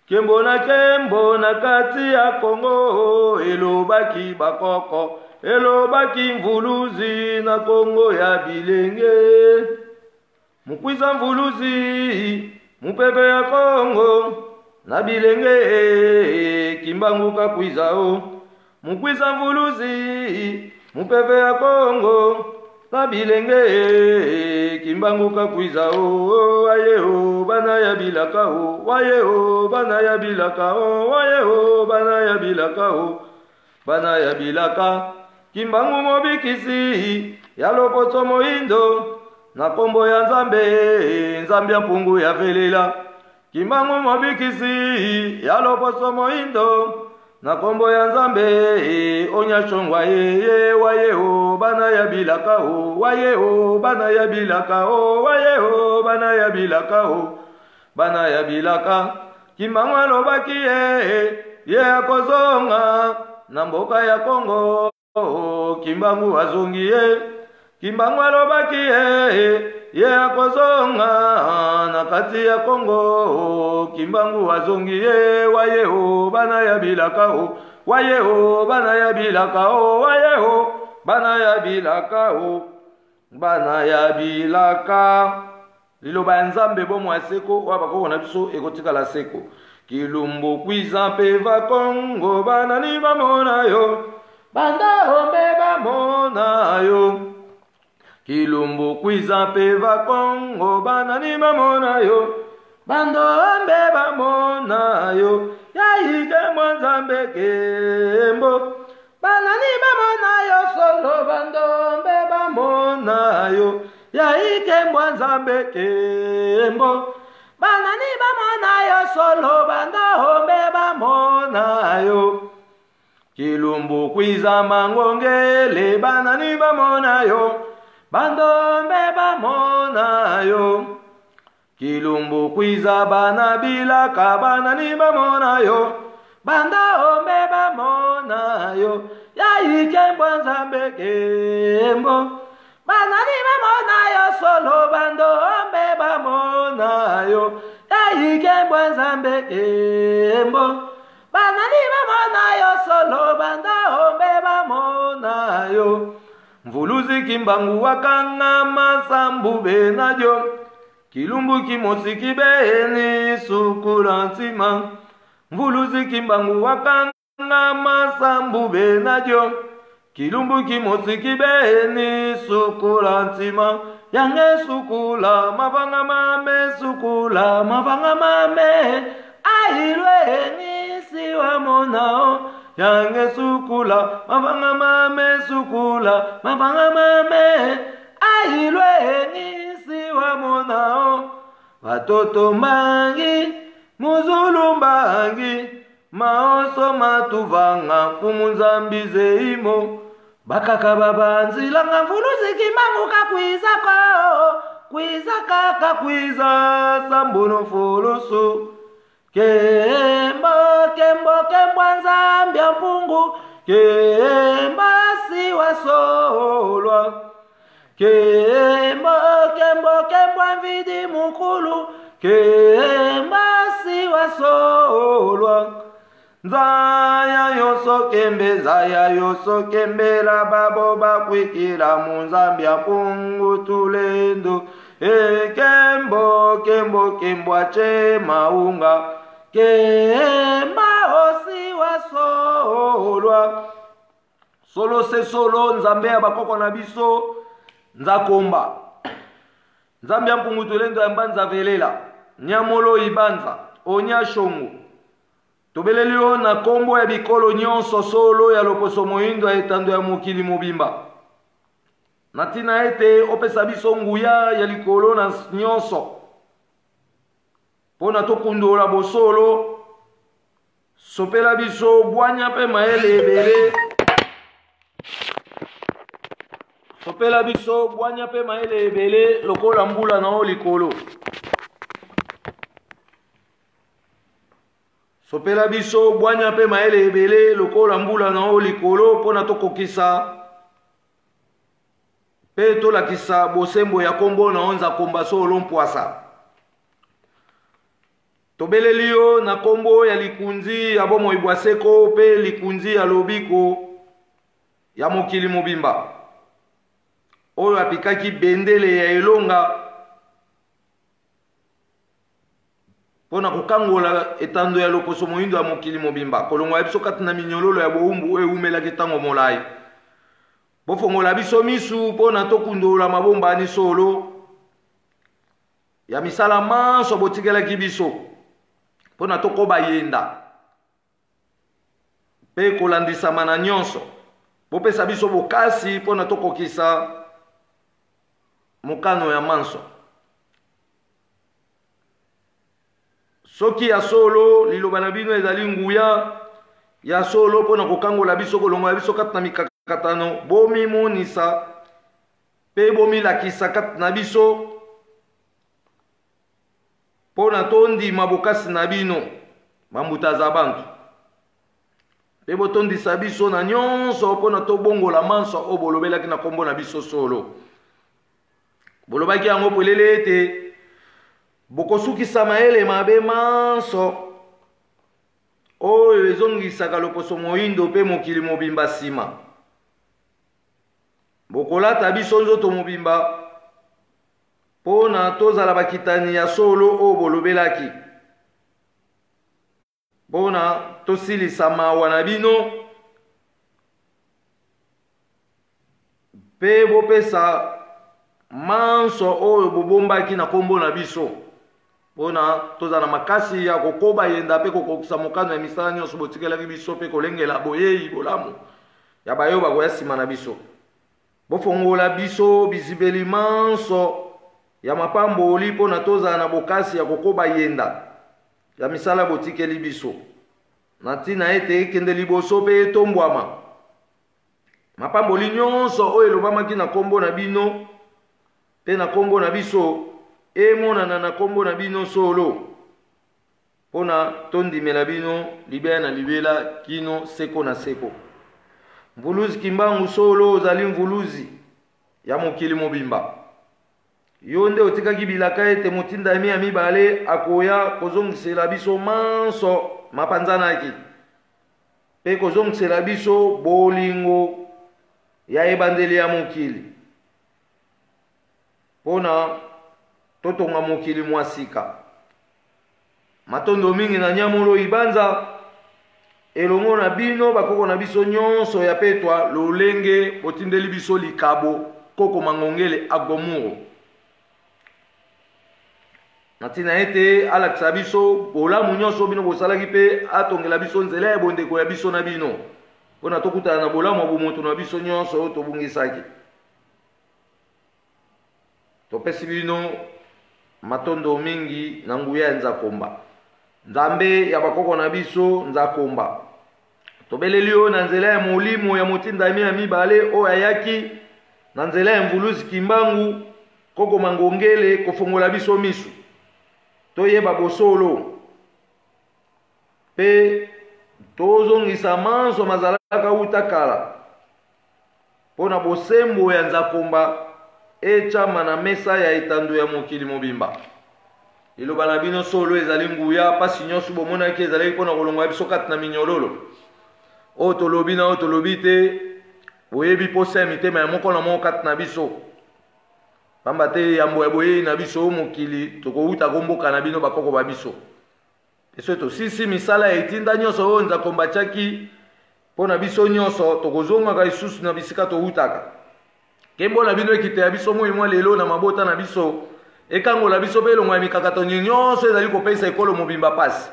Speaker 1: kembo na kati ya Kongo elobaki bakoko elobaki mvuluzi na Kongo ya bilenge mukwiza mvuluzi mupepe ya Kongo na bilenge Kimbangu kakwiza o mukwiza mvuluzi mupepe ya Kongo na bilenge Kimbangu kakwiza o waye o bana ya bilaka o waye o bana ya bilaka o waye o bana ya bilaka o bana ya bilaka Kimbangu mobikisi ya lopoto moindo na kombo ya nzambe nzambe ya mpungu ya velela Kimbangu mobikisi ya lopoto moindo na kombo ya nzambe onya chongwa ye waye o bana ya bilaka o waye o bana ya bilaka o waye o bana ya bilaka o bana ya bilaka Kimbangu alobaki ye akozonga na mboka ya Kongo Kimbangu azongi ye Kimbangu alobaki ye akozonga na kati ya Kongo Kimbangu azongi ye waye o bana ya bilaka o waye o bana ya bilaka o waye o bana ya bilaka o bana ya bilaka liloba ya nzambe bomoi ya seko oyo bakoko na biso ekotikala seko. Kilumbu kwiza mpe vakongo banani bamona yo bandaombe bamona yo. Kilumbu kwiza mpe vakongo banani bamona yo bandombe bamona yo. Yaike mwanzambe kembo banani bamona yo solo bandombe bamona yo. Yaike mwanzambe kembo banani bamona yo solo bandombe bamona yo. Kilumbu kwiza mangongele banani bamona yo bandombe bamona yo. Kilumbu kwiza bana bilaka banani bamona yo bandombe bamona yo. Yaike mwanzambe kembo banani bamona yo solo bandombe bamona yo. Yaike mwanzambe kembo banani bamona yo solo bandombe bamona yo. Mvuluzi kimbangu wakanga masambu benajo kilumbu kimosi kibeni sukula ntima. Mvuluzi kimbangu wakanga masambu benajo kilumbu kimosi kibeni sukula ntima. Yange sukula mavanga mame sukula mavanga mame ailwe nisi wa monao. Yange sukula mavanga mame sukula mavanga mame ailwe nisi wa monao. Watoto mangi muzulu mbangi maoso matuvanga kumunzambize imo. Bakaka babanzi langa mvuluzi kimangu kakwizako kwizaka kakwiza sambuno fulusu. Kembo kembo kembo nzambi ya mpungu kemba si wasolwa. Kembo kembo kembo mvidi mukulu kemba si wasolwa. Nzaya yoso kembe la babo bakwikila munzambi ya mpungu tulendo. Kembo kembo kembo ache maunga kemba osi wasolwa. Solo se solo nzambe ya bakoko na biso nzakomba. Nzambe ya mpungu tulendo ya mbanza velela nyamolo ibanza onya shongo. Tobeleli yo na kombo ya bikolo nyonso solo ya loposo moindo ya etando ya mokili mobimba. Natina ete opesa biso nguya ya likolo na nyonso pona tokundola bosolo. Sopela biso bwanya pe maele ebele. Sopela biso bwanya pe maele ebele lokola mbula na o likolo. Sopela biso bwanya pe maele ebele lokola mbula na o likolo pona tokokisa pe tolakisa bosembo ya kombo na onza komba solo mpwasa. Tobeleli yo na kombo ya likunzi ya bomoi bwa seko pe likunzi ya lobiko ya mokili mobimba oyo apikaki bendele ya elonga pona kokangola etando ya loposo moindo ya mokili mobimba. Kolongo ya biso kati na minyololo ya boumbu eumelaki tango molai. Bofongola biso misu pona tokundola mabomba ni solo ya misala manso botikelaki biso pona tokoba yenda pe kolandisama na nyonso. Bopesa biso bokasi pona tokokisa mokano ya manso. Soki ya solo liloba na bino ezali nguya ya solo pona kokangola biso kolongo ya biso kati na mikakatano bomi monisa pe bomi lakisa kati na biso pona tondi mabokasi na bino mambuta za bantu pe botondisa biso na nyonso pona tobongola manso o bolobelaki na kombo na biso solo. Bolobaki yango polele ete bokosukisa maele mabe manso oyo ezongisaka loposo moindo pe mokili mobimba sima. Bokolata biso nzoto mobimba pona tozala bakitani ya solo o bolobelaki pona tosilisa mawa na bino pe bopesa manso oyo bobombaki na kombo na biso pona tozala makasi ya kokoba yenda pe kokokisa mokano ya misala nyonso botikelaki biso pe kolengela boyeyi bolamu ya bayo bakoya nsima na biso bofongola biso bizibeli manso ya mapamboli pona tozala na bokasi ya kokoba yenda ya misala botikeli biso na ntina ete ekende liboso pe etombwama mapamboli nyonso oyo elobamaki na kombo na bino pe na kombo na biso emonana na kombo na bino solo pona tondimela bino libela na libela kino seko na seko. Mvuluzi Kimbangu solo ozali mvuluzi ya mokili mobimba yo nde otikaki bilaka ete motindami ya mibale akoya kozongisela biso manso mapanzanaki pe kozongisela biso bolingo ya ebandeli ya mokili pona totonga mokili mwasika matondo mingi na nyamolo ibanza elongo na bino bakoko na biso nyonso ya petwa lolenge botindeli biso likabo koko mangongele agomuro natina ete alakisa biso bolamu nyonso bino bosalaki pe atongela biso nzela ya bondeko ya biso na bino mpona tokutana na bolamu ya bomoto na biso nyonso oyo tobungisaki topesi bino matondo mingi na nguya ya nzakomba nzambe ya bakoko na biso nzakomba tobeleli oyo na nzela ya molimo ya motindami ya mibale oyo ayaki na nzela ya Mvuluzi Kimbangu koko mangongele kofongola biso misu toyeba bosolo pe tozongisa manso mazalaka uta kala mpona bosembo ya nzakomba echama na mesa ya etando ya mokili mobimba liloba na bino solo ezali nguya pasi nyonso bomonaki ezalaki mpona kolongola biso kati na minyololo oyo tolobi na oyo tolobi te boyebi posa ya mitema ya moko na moko kati na biso pamba te yambo ya boyeyi na biso mokili tokowuta komboka na bino bakoko ba biso eso tosisi misala ya etinda nyonso oyo nzakomba atiaki mpo na biso nyonso tokozongaka lisusu na bisika towutaka kembo na bino ekite ya biso moi mwa lelo na mabota na biso ekangola biso mpe elongo ya mikakatoni nyonso ezali kopesa ekolo mobimba pasi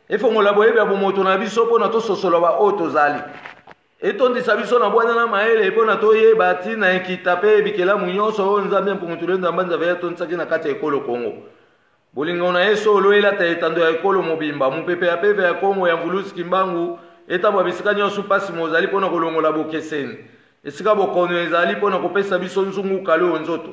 Speaker 1: efongola boyebi ya bomoto na biso mpo na tososola baoyo tozali etondisa biso na bwana na mayele mpo na toyeba ntina ekita mpe ebikelamu nyonso oyo nzambe ya mpungutulu nzambe nzambe atondisaki na kati ya ekolo kongo bolingo na ye solo elata etando ya ekolo mobimba mopepe ya peve ya kongo ya Mvuluzi Kimbangu etambwa bisika nyonso mpasi mozali mpo na kolongola bokeseni esika bokono ezali mpo na kopesa biso nzunguka oyo nzoto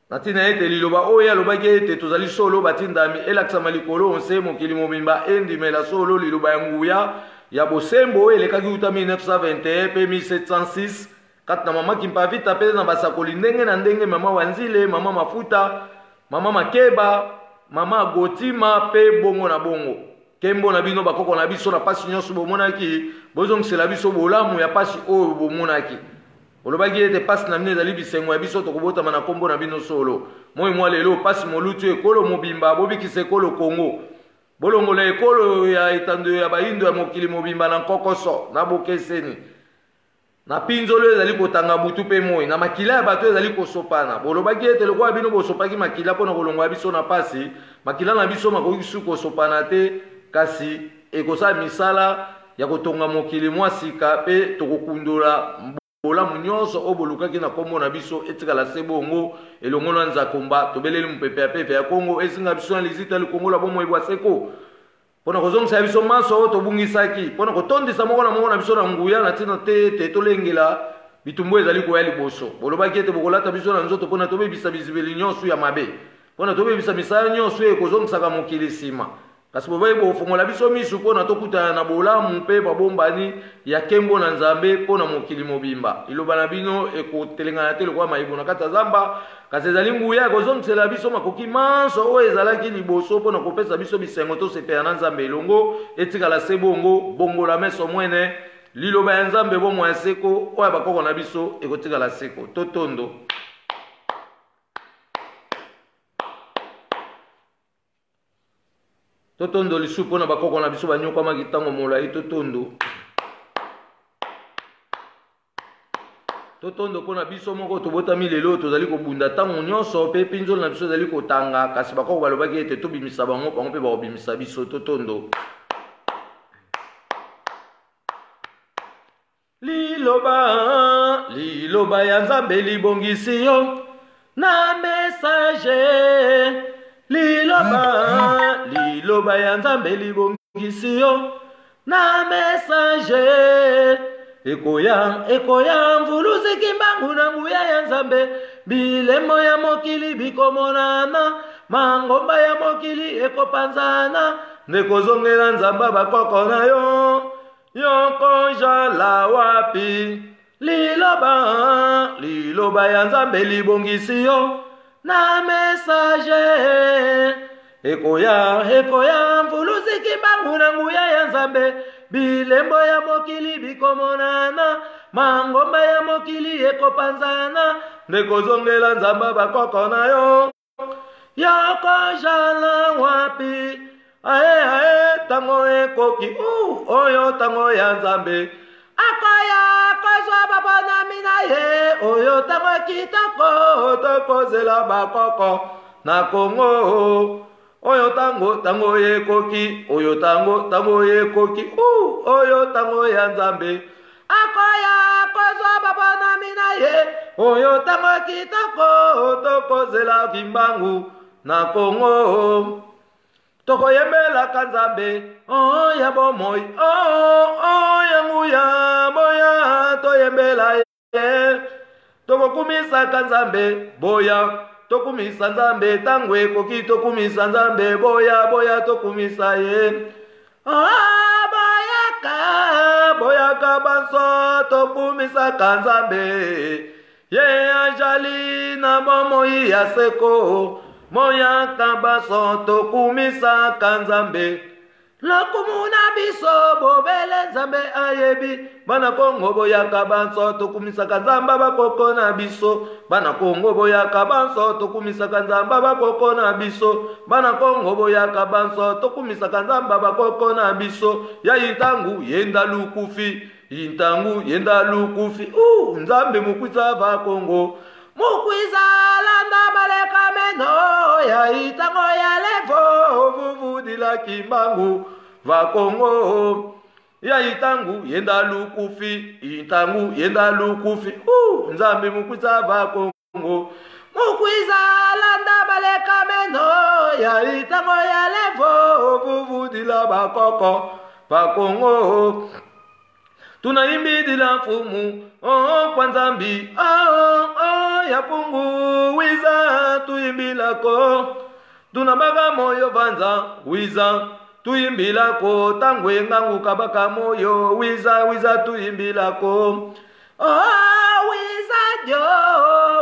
Speaker 1: na ntina ete liloba oyo alobaki ete tozali solo batindami elakisama likolo onse mokili mobimba endimela solo liloba ya nguya ya bosembo oyo elekaki uta 1921 pe 1706 kati na mama Kimpavita pe na basakoli ndenge na ndenge mama Wanzile mama Mafuta mama Makeba mama Gotima pe bongo na bongo kembo na bino bakoko na biso na pasi nyonso bomonaki bozongisela biso bolamu ya pasi oyo bomonaki olobaki ete pasi na bino ezali bisengo ya biso tokobotama na kombo na bino solo moi mwa lelo pasi molutu ekolo mobimba bobikisa ekolo Kongo bolongola ekolo ya etando ya bayindo ya mokili mobimba na nkokoso na bokeseni na pinzolo ezali kotanga butu mpe moi na makila ya bato ezali kosopana bolobaki ete lokola bino bosopaki makila mpona kolongola biso na pasi makila na biso makoki su kosopana te kasi ekosala misala ya kotonga mokili mwa sika mpe tokokundola bolamu nyonso oyo bolukaki na kombo na biso etikala se bongo elongo na nzakomba tobeleli mopepe ya pepe ya kongo esinga biso na lizita likongola bomoi bwa seko mpona kozongisa biso manso oyo tobungisaki mpona kotondisa moko na moko na biso na nguya na ntina te ete tolengela bitumbu ezali koya liboso bolobaki ete bokolata biso na nzoto mpona tobebisa bizibeli nyonso ya mabe mpona tobebisa misala nyonso oyo ekozongisaka mokili nsima kasi bobai bofongola biso misu mpona tokutana na bolamu mpe babombani ya kembo na nzambe mpona mokili mobimba liloba na bino ekotelengana te lokola mayibo na kati ya zamba kasi ezali nguya ekozongisela biso makoki manso oyo ezalaki liboso mpona kopesa biso bisengo tosepela na nzambe elongo etikala se bongo bongola meso mwene liloba ya nzambe bomwa ya seko oyo bakoko na biso ekotikala seko totondo totondo lisu mpona bakoko na biso banyokwamaki ntango molai totondo mpona biso moko tobotami lelo tozali kobunda ntango nyonso mpe mpinzolo na biso ezali kotanga kasi bakoko balobaki ete tobimisa bango mpe bakobimisa biso totondo liloba ya nzambe libongisi yo na message liloba ya nzambe libongisi yo na message ekoya mvuluzi kimbangu na nguya ya nzambe bilemo ya mokili bikomonana mangomba ya mokili ekopanzana nekozongela nzamba bakoko na yo yokozala wapi liloba ya nzambe libongisi yo na message ekoya mvuluzi kimbangu na nguya ya nzambe bilembo ya mokili bikomonana mangomba ya mokili ekopanzana nekozongela nzamba bakoko na yo yokozala wapi ae tango ekoki oyo tango ya nzambe akoya kozwa babonami na ye oyo tango kitoko tokozela bakoko na Kongo oyo tango ekoki oyo tango ekoki oyo tango ya nzambe akoya kozwa babonami na ye oyo tango kitoko tokozela kimbangu na Kongo tokoyembelaka nzambe ya bomoi ya nguya boya toyembela ye tokokumisaka nzambe boya tokumisa nzambe tango ekoki tokumisa nzambe boya tokumisa ye boyaka banso tokumisaka nzambe ye ajali na bomoi ya seko moyaka baso tokumisaka nzambe lokumuna biso bobele nzambe ayebi bana Kongo boyaka banso tokumisaka nzamba bakoko na biso bana Kongo boyaka banso tokumisaka nzamba bakoko na biso bana Kongo boyaka banso tokumisaka nzamba bakoko na biso ya intangu yenda lukufi nzambe mukwisa ba Kongo mukwisa landa baleka meno ya itango ya levo vuvudila kimbangu va Kongo ya itangu yenda lukufi nzambe mukwisa va Kongo mukwisa landa baleka meno ya itango ya levo vuvudila bakoko va Kongo tunaimbidila mfumu kwa nzambi ya pungu wiza tuyimbilako tunabaga moyo vanza wiza tuyimbilako tangwe ngangu kabaka moyo wiza tuyimbilako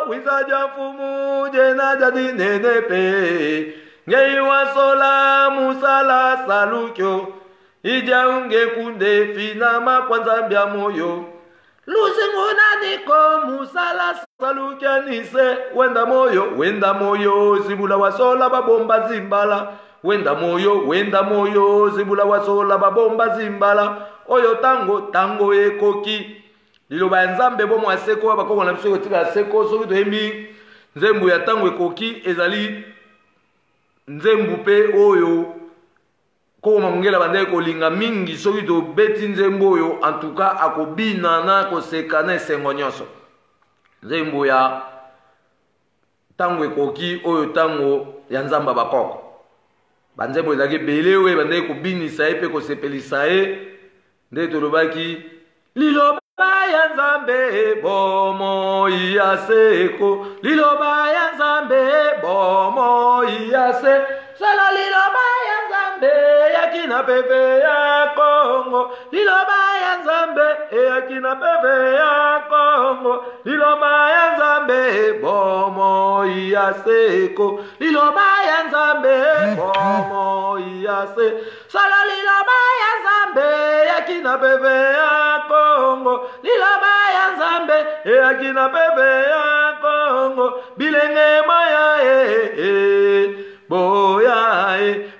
Speaker 1: wiza jo mfumu jena jadi nenepe ngei wasola musala salukyo ija unge kunde finama kwa nzambi ya moyo lusinguna niko musala salukya nise wenda moyo zibula wasola babomba zimbala wenda moyo zibula wasola babomba zimbala oyo tango ekoki liloba ya nzambe bomo aseko bakoko na biso kotika seko soki toyembi nzembo ya tango ekoki ezali nzembo pe oyo koko mangela bandai kolinga mingi soki tobeti nzembo oyo en tout cas akobina na koseka na esengo nyonso nzembo ya tango ekoki oyo tango ya nzamba bakoko banzembo ezalaki ebele oyo bandai kobinisa ye mpe kosepelisa ye nde tolobaki liloba ya nzambe bomoi ya seko liloba ya nzambe bomoi ya se solo liloba ya nzambe yakina pepe ya Kongo liloba ya nzambe yakina pepe ya Kongo liloba ya nzambe bomoi ya seko liloba ya nzambe bomoi ya se solo liloba ya nzambe yakina pepe ya Kongo liloba ya nzambe yakina pepe ya Kongo bilenge boya boya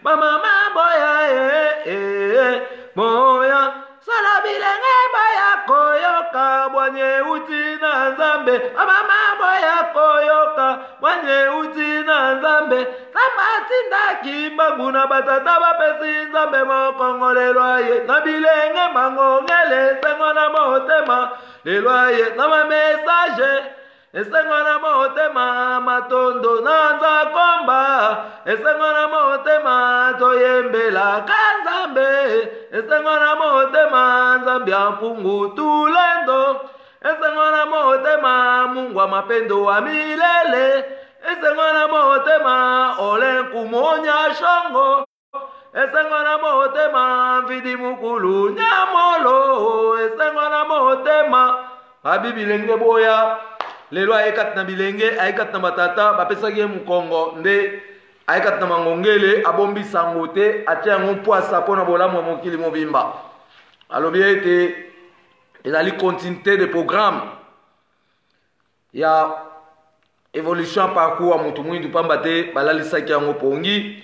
Speaker 1: mama boya boya sala bilenge baya koyoka bwanye uti na nzambe mama boya koyoka bwanye uti na nzambe samatinda kimbangu na batata bapesi nzambe mokongolelwa ye na bilenge mangongele sengo na motema lelwa ye na mamesage esengo na motema matondo na nzakomba esengo na motema toyembela kanzambe esengo na motema nzambe ya mpungu tulendo esengo na motema mungu wa mapendo wa milele esengo na motema ole kumonya shongo esengo na motema mvidi mukulu nyamolo esengo na motema abibilenge boya lelo ayekat na bilenge ayekat na batata bapesaki ye mukongo nde ayekat na mangongele abombi sango te atia yango mpwasa mpona bolamu ya mokili mobimba alobi ete ezali continuité de programme ya évolution parcours ya motu mwindu pamba te balalisaki yango pongi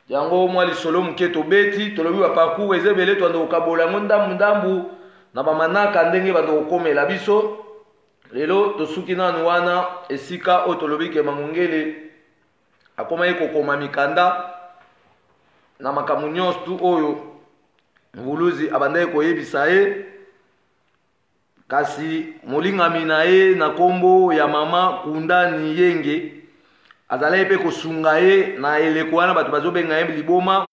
Speaker 1: yango mwa lisolo moke tobeti tolobi ba parcours eza ebele toanda kokabola yango ndambu na bamanaka ndenge bando kokomela biso lelo tosuki nanu wana esika oyo tolobi ke mangongele akoma ye kokoma mikanda na makambo nyonso tu oyo mvuluzi abandaki koyebisa ye kasi molingami na ye na nkombo ya mama Kundani Yenge azalaki mpe kosunga ye na eleko wana bato bazobenga ye liboma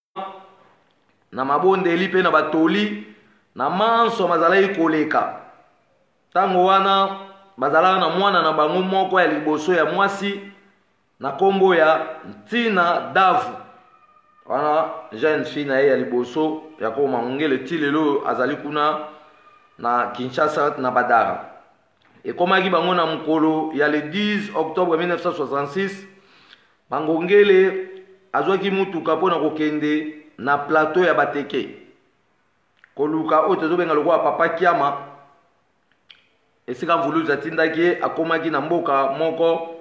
Speaker 1: na mabondeli mpe na batoli na manso bazalaki koleka ntango wana bazalaka na mwana na bango moko ya liboso ya mwasi na nkombo ya Ntina Davu wana jeune fille na ye ya liboso ya ko mangongele ti lelo azali kuna na Kinshasa na Badara ekomaki bango na mokolo ya le 10 octobre 1966 mangongele azwaki mutuka mpona kokende na plateau ya Bateke koluka oyo tozobenga lokola papa Kiama esika mvuluzi atindaki ye akomaki na mboka moko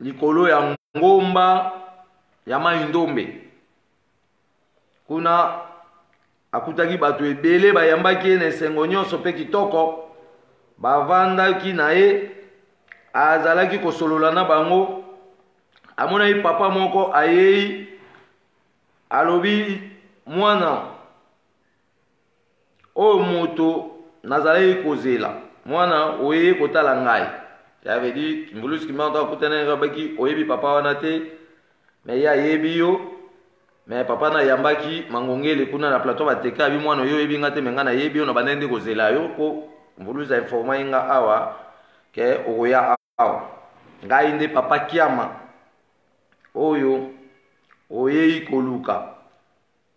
Speaker 1: likolo ya ngomba ya mai ndombe kuna akutaki bato ebele bayambaki ye na esengo nyonso mpe kitoko bavandaki na ye azalaki kosolola na bango amonaki papa moko ayei alobi mwana oyo moto nazalaki kozela mwana oyei kotala ngai yave di mvulusi kimanta akutana ngabaki oyebi papa wana te me ye ayebi yo me papa na yambaki mangongele kuna na plateau Bateke abi mwana oyo oyebi nga te me nga nayebi yo na bandende kozela yo po mvulusi ainforma ye nga awa ke okoya awa ngai nde papa Kiama oyo oyei koluka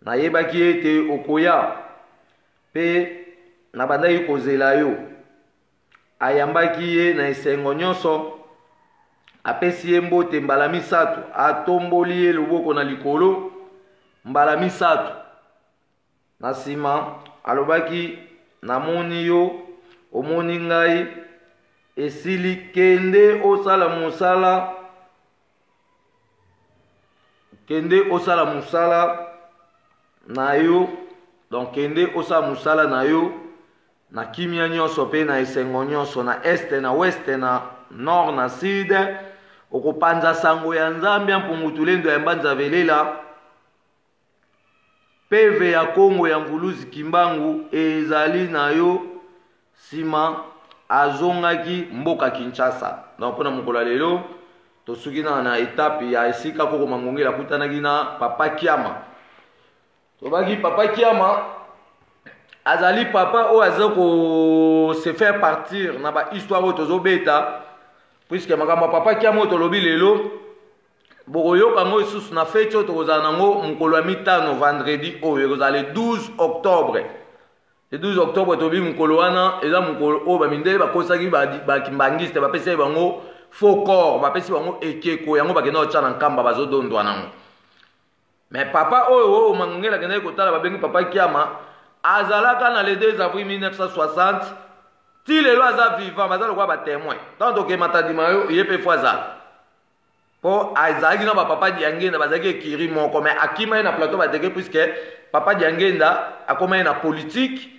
Speaker 1: nayebaki ete okoya mpe na bandaki kozela yo ayambaki ye na esengo nyonso apesi ye mbote mbala misato atomboli ye loboko na likolo mbala misato na nsima alobaki namoni yo omoni ngai esili kende osala mosala na yo donc kende osala mosala na yo na kimia nyonso mpe na esengo nyonso na este na weste na nord na sud okopanza sango ya nzambe ya mpungutulendo ya mbanza velela peve ya Kongo ya mvuluzi Kimbangu ezali na yo nsima azongaki mboka Kinshasa donc mpona mokolo lelo tosuki na etape ya esika koko mangongela akutanaki na papa Kiama tobaki papa Kiama azali papa oyo aza ko se faire partir na ba histoire oyo tozobeta puisque makambo papa Kiama oyo tolobi lelo bokoyoka ngo lisusu na feti oyo tokozala nango mokolo ya mitano vendredi oyo ekozala le 12 octobre le 12 octobre tobi mokolo wana eza mokolo oyo bamindele bakosaki bakimbangiste bapesi bango faux corps bapesi bango ekeko yango bakenda kotya na nkamba bazodondwa nango mais papa oyo mangongela akendaki kotala babengi papa Kiama azalaka na le 2 avril 1960 ti lelo aza vivant baza lokwa batémoin tant tokemata ndima yo ye mpe fo azala po azalaki na papa Diangenda bazalaki ekiri moko mais akima na plateau bateke puisque papa Diangenda akoma na politique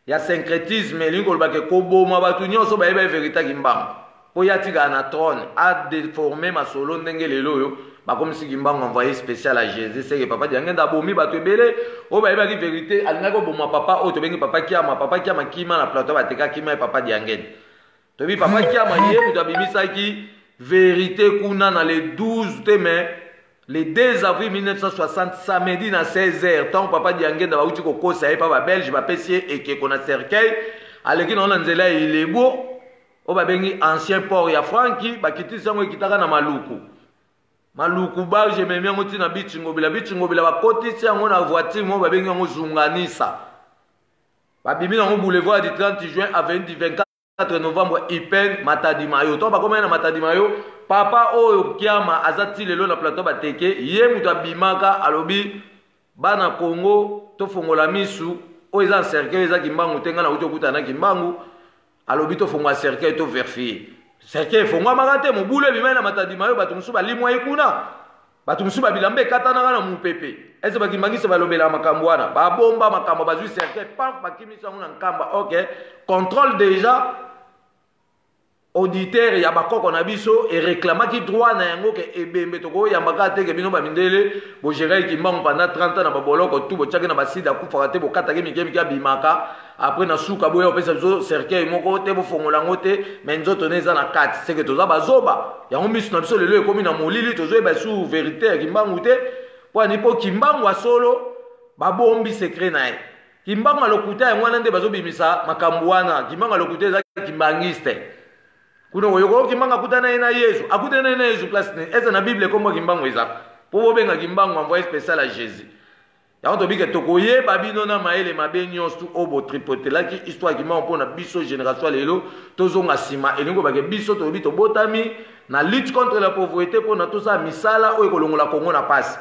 Speaker 1: ya syncrétisme elingi kolobaka koboma bato nyonso bayeba vérité kimbangu po ya tika na trône a déformé masolo ndenge lelo oyo bakomisi kimbangu envoyé spécial à Jésus c'est que papa Diangenda abomi bato ebele oyo bayebaki vérité alingaki koboma papa oyo tobengi papa Kiama kima na plateau bateka kima ya papa Diangenda tobi papa Kiama ye moto abimisaki vérité kuna na le 12 mai le 2 avril 1960 samedi na 16h tant papa Diangenda bauti kokosa ye pa ba belge bapesi ekeko na cercueil aleki na nzela ilebo o babengi ancien port ya Franki bakitisi yango ekitaka na maluku barge memi yango tina bichingobila bakotisi yango na voiture mo babengi yango zunganisa babimi yango boulevard du 30 juin avenue du 24 novembre Ipen Matadi Mayo to bakoma na Matadi Mayo papa oyo Kiama azati lelo na plateau bateke ye mutu abimaka alobi bana Congo to fongola misu o eza cercueil eza kimbangu tenga na uto kutana kimbangu alobi to fongola cercueil to vérifier cercueil fongola makate mobule bimena na Matadi Mayo batu musu balimwa ikuna batu musu babilambe katana na mupepe ese bakimbangisa balobela makambo wana babomba makambo bazui cercueil pam bakimisa ngona nkamba OK contrôle déjà auditeur ya bakoko na biso et réclamaki droit na yango ke ebembe toko yambaka te ke bino ba mindele bo gérer kimbangu pendant 30 ans na baboloko tout bo tchaki na basida kufaka te bo kataki mikemi ka bimaka après na suka boya opesa zo cercueil moko te bo fongola ngote mais nzoto neza na 4 c'est que toza bazoba yango misu na biso lelo ekomi na molili tozo ba sous vérité ya kimbangu te po ni po kimbangu asolo babombi secret na ye kimbangu alokuta yango wana nde bazobimisa makambo wana kimbangu alokuta eza kimbangiste kuna oyoko kimbangu akutana na Yesu akutana na Yesu place ne eza na Bible kombo kimbangu eza po bobenga kimbangu envoyé spécial à Jésus ya to bike tokoye babino na maele mabenyo stu obo tripotelaki histoire kimbangu pona biso génération lelo tozonga sima elingo bake biso to bito botami na lutte contre la pauvreté pona to sa misala oyo kolongola Kongo na passe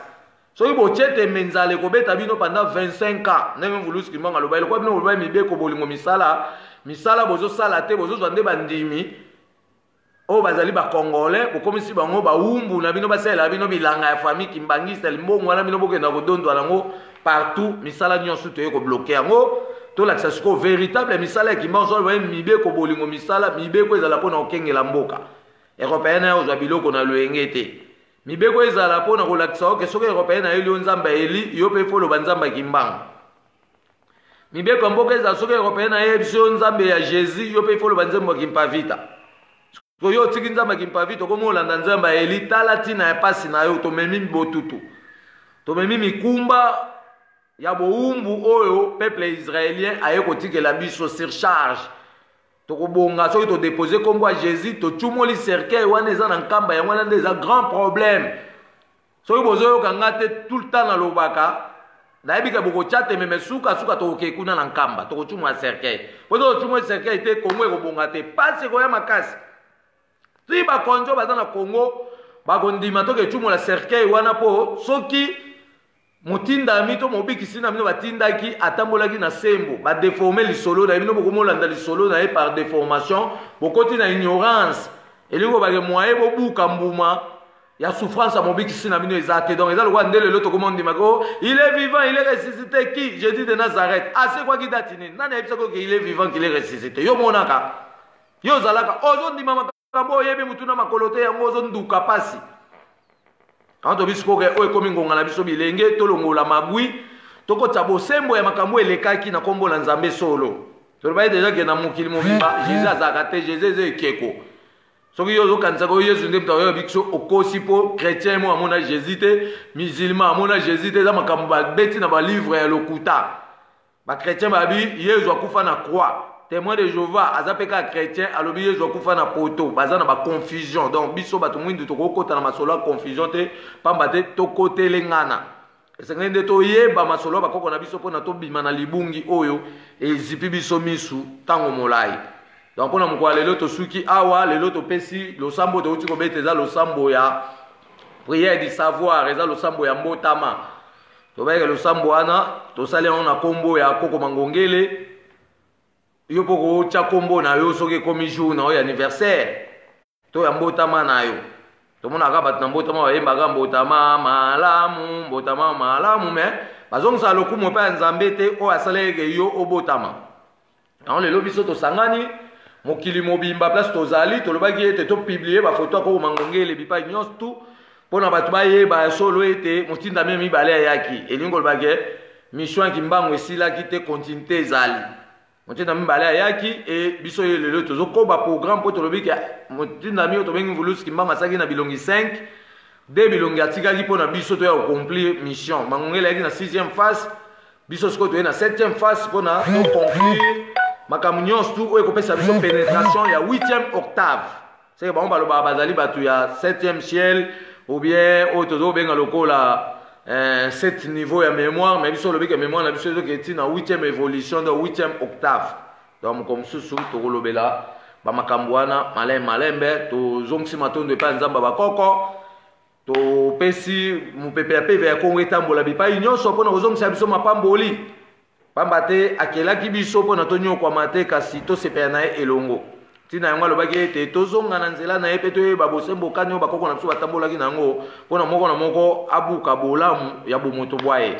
Speaker 1: soki bochete menzale kobeta bino pendant 25 ans ndenge vulusi kimbangu aloba ko bino oloba mibeko bolingo misala bozo sala te bozo zwande bandimi o bazali ba congolais bokomisi bango ba umbu na bino basela bino bilanga ya famille kimbangisa limbongo wana bino bokenda kodondo nango partout misala nyonso to yeko bloquer yango to la siko véritable misala kimbangu so ba mibeko bolingo misala mibeko ezala pona okengela mboka européenne ya ozwa biloko na loyenge te mibeko ezala pona kolakisa oke soki européenne na eli nzamba eli yo pe folo banzamba kimbangu mibeko mboka ezala soki européenne na ebiso nzambe ya Jésus yo pe folo banzamba kimpavita yo tiki nzamba kimpavita komo olanda nzamba eli tala tina ya pasi na yo tomemi botutu tomemi mikumba ya boumbu oyo peuple israélien aye kotikela biso surcharge tokobonga soki todepose kombo ya Jésus tochumoli cercueil wana eza na nkamba yango wana nde eza grand problème soki bozoyoka nga te tout le temps na lobaka nayebika bokotya tememe suka tokoke kuna na nkamba tokochumwa cercueil po tokochumwa cercueil te Kongo ekobonga te pasi ekoya makasi si bakonjo baza na Kongo bakondima tokechumola cercueil wana po soki motindami to mobikisi na bino batindaki atambolaki na sembo badeforme lisolo na bino bokomolanda lisolo na ye par déformation bokoti na ignorance elingo bake moye bobuka mbuma ya souffrance à mobikisi na bino eza te donc eza lokwa nde lelo tokomondima ko il est vivant il est ressuscité qui Jésus de Nazareth ase kwa kidati nini nani ayebisa ko il est vivant qu'il est ressuscité yo monaka yo zalaka ozondima makambo yebi mutuna makolote yango ozonduka pasi quand bisiko ke o ekomi ngonga na biso bilenge tolongola magui tokota bosembo ya makambo elekaki na kombo la nzambe solo tolobaye déjà ke na mokili mobimba Jésus azaka te Jésus ekeko soki yo zokanisa ko Yesu nde mutayo ya biso okosi po chrétien mo amona Jésus te musulman amona Jésus te za makambo ba beti na ba livre ya lokuta ba chrétien babi Yesu akufa na croix témoin de Jéhovah azapeka chrétien alobi Yesu akufa na poto baza na ba confusion donc biso bato mwindu tokokota na masolo ya confusion te pamba te tokotele ngana esengende to yeba masolo bakoko na biso pona to bima na libungi oyo ezipi biso misu tango molai donc pona mko lelo to suki awa lelo to pesi lo sambo to uti ko beteza lo sambo ya prière du savoir eza lo sambo ya mbotama to ba lo sambo ana to sale na kombo ya koko mangongele yo poko cha kombo na yo soki komi jour na yo anniversaire to ya mbotama na yo tomona ka bato na mbotama bayembaka mbotama malamu me bazongisa lokumu mpe ya nzambe te oyo asaleleke yo obotama. yango lelo biso tosangani mokili mobimba place tozali tolobaki ete topiblie bafoto akokoma ngongele bipai nyonso tu mpona bato bayeba solo ete motindami mibale ayaki elingi kolobaki mission ya kimbangu esilaki te continuité ezali motindami mibale ayaki e biso ye lelo tozokoba programme mpo tolobiki motindami oyo tobengi mvulusi kimbangu asalaki na bilongi 5 de bilongi atikaki mpona biso toya kocomplir mission mangongele ayaki na 6e phase biso sikoyo toye na 7e phase mpona toconclure makambo nyonso tu oyo ekopesa biso pénétration ya 8e octave seke bango balobaka bazali bato ya 7e ciel ou bien oyo tozobenga lokola 7 niveau ya mémoire mais biso olobiki mémoire na biso ezoki eti na 8e évolution de 8e octave donc moko mosusu tokolobela bamakambo wana malembe tozongisi matondo epai nzambe bakoko topesi mopepe ya peve ya kongo etambola bipai nyonso mpona kozongisa biso mapamboli pamba te akelaki biso mpona tonyokwama te kasi tosepela na ye elongo ntina yango alobaki ete tozonga na nzela na ye mpe toyeba bosembokani oyo bakoko na biso batambolaki na yango mpona moko na moko abuka bolamu ya bomoto bwa ye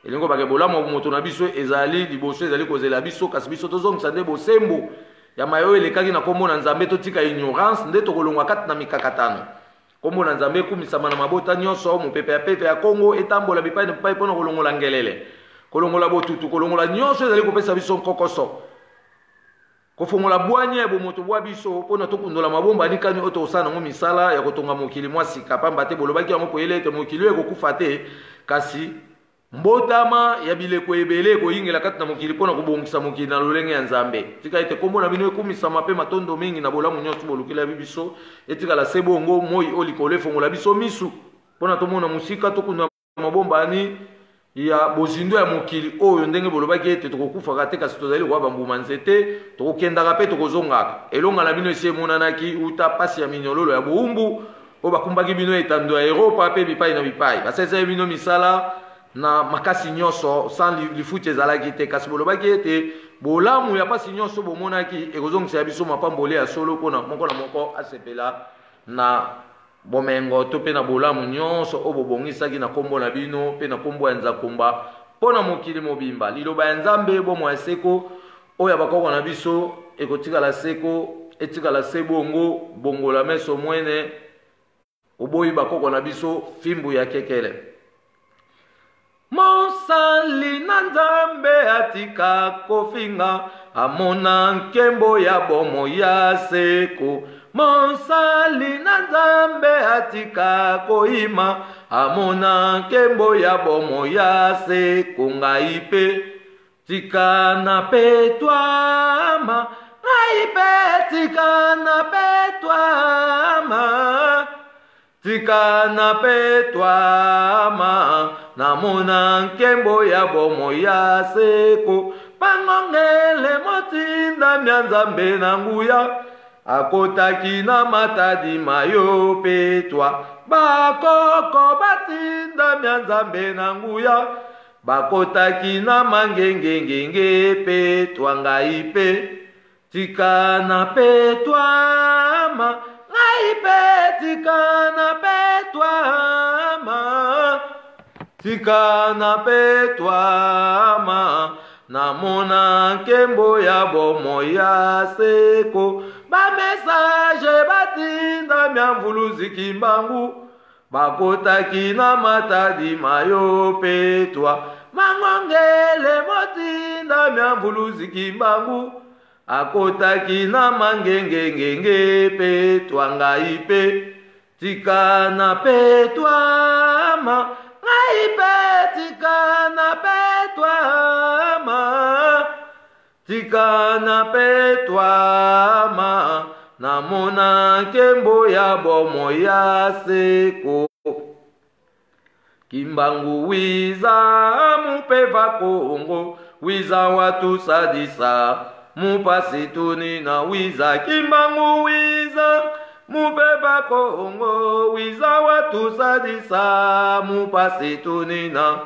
Speaker 1: elingi obake bolamu ya bomoto na biso ezali liboso ezali kozela biso kasi biso tozongisa nde bosembo ya maye oyo elekaki na kombo na nzambe totika ignorance nde tokolongwa kati na mikakatano kombo na nzambe ekumisama na mabota nyonso mopepe ya peve ya kongo etambola bipai na bipai mpona kolongola ngelele kolongola botutu kolongola nyonso ezali kopesa biso nkokoso kofongola bwanya ya bomoto bwa biso mpona tokundola mabomba anikani oyo tokosala nango misala ya kotonga mokili mwa sika pamba te bolobaki yango poyele ete mokili oyo ekokufa te kasi mbotama ya bileko ebele ekoyingela kati na mokili mpona kobongisa mokili na lolenge ya nzambe tika ete kombo na bino ekumisama mpe matondo mingi na bolamu nyonso bolukila biso etikala se bongo moi oyo likolo efongola biso misu mpona tomona mosika tokunda mabomba ani ya bozindo ya mokili oyo ndenge bolobaki ete tokokufaka te kasi tozali koya bambuma nzete tokokendaka mpe tokozongaka elonga na bino esi emonanaki uta pasi ya minyololo ya bowumbu oyo bakumbaki bino etando ya eropa mpe bipai na bipai basalisaki bino misala na makasi nyonso sans lifuti ezalaki te kasi bolobaki ete bolamu ya pasi nyonso bomonaki ekozongisa ya biso mapambole ya solo mpona moko na moko asepela na bomengo to mpe na bolamu nyonso oyo bobongisaki na kombo na bino mpe na kombo ya nzakumba mpona mokili mobimba liloba ya nzambe bomo ya seko oyo bakoko na biso ekotikala seko etikala se bongo bongola meso mwene oboyi bakoko na biso fimbu ya kekele mosali na nzambe atika kofinga amona nkembo ya bomo ya seko mosali na nzambe atika koima amona nkembo ya bomo ya seko ngai mpe tika na petwama ngai mpe tika na petwama tika na petwama namona nkembo ya bomo ya seko pangongele motinda mya nzambe na nguya akotaki na matadi mayo petwa bakoko batinda mya nzambe na nguya bakotaki na mangengengenge petwa ngai mpe tika na petwama ngai mpe tika na petwama tika na petwama namona nkembo ya bomo ya seko bamesaje batinda mya mvuluzi kimbangu bakotaki na matadi mayo petwa mangongele motinda mya mvuluzi kimbangu akotaki na mangengengenge petwa ngai mpe tika na petwama ngai mpe tika na petwama tika na petwama namona nkembo ya bomo ya seko kimbangu wiza mupeva kongo wiza watu sadisa mupasi tuni na wiza kimbangu wiza mupeva kongo wiza watu sadisa mupasi tuni na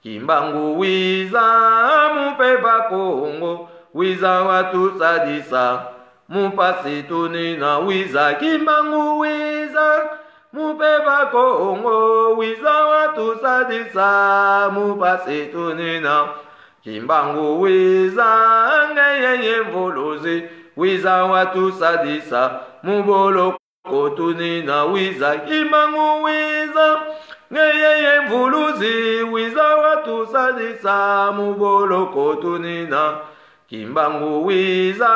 Speaker 1: kimbangu wiza mupeva kongo wiza watu sadisa mupasi tuni na wiza kimbangu wiza mupeva kongo wiza watu sadisa mupase tunina kimbangu wiza ngeyeye mvoluzi wiza watu sadisa mubolo kotunina wiza kimbangu wiza ngeyeye mvuluzi wiza watu sadisa mubolo kotunina kimbangu wiza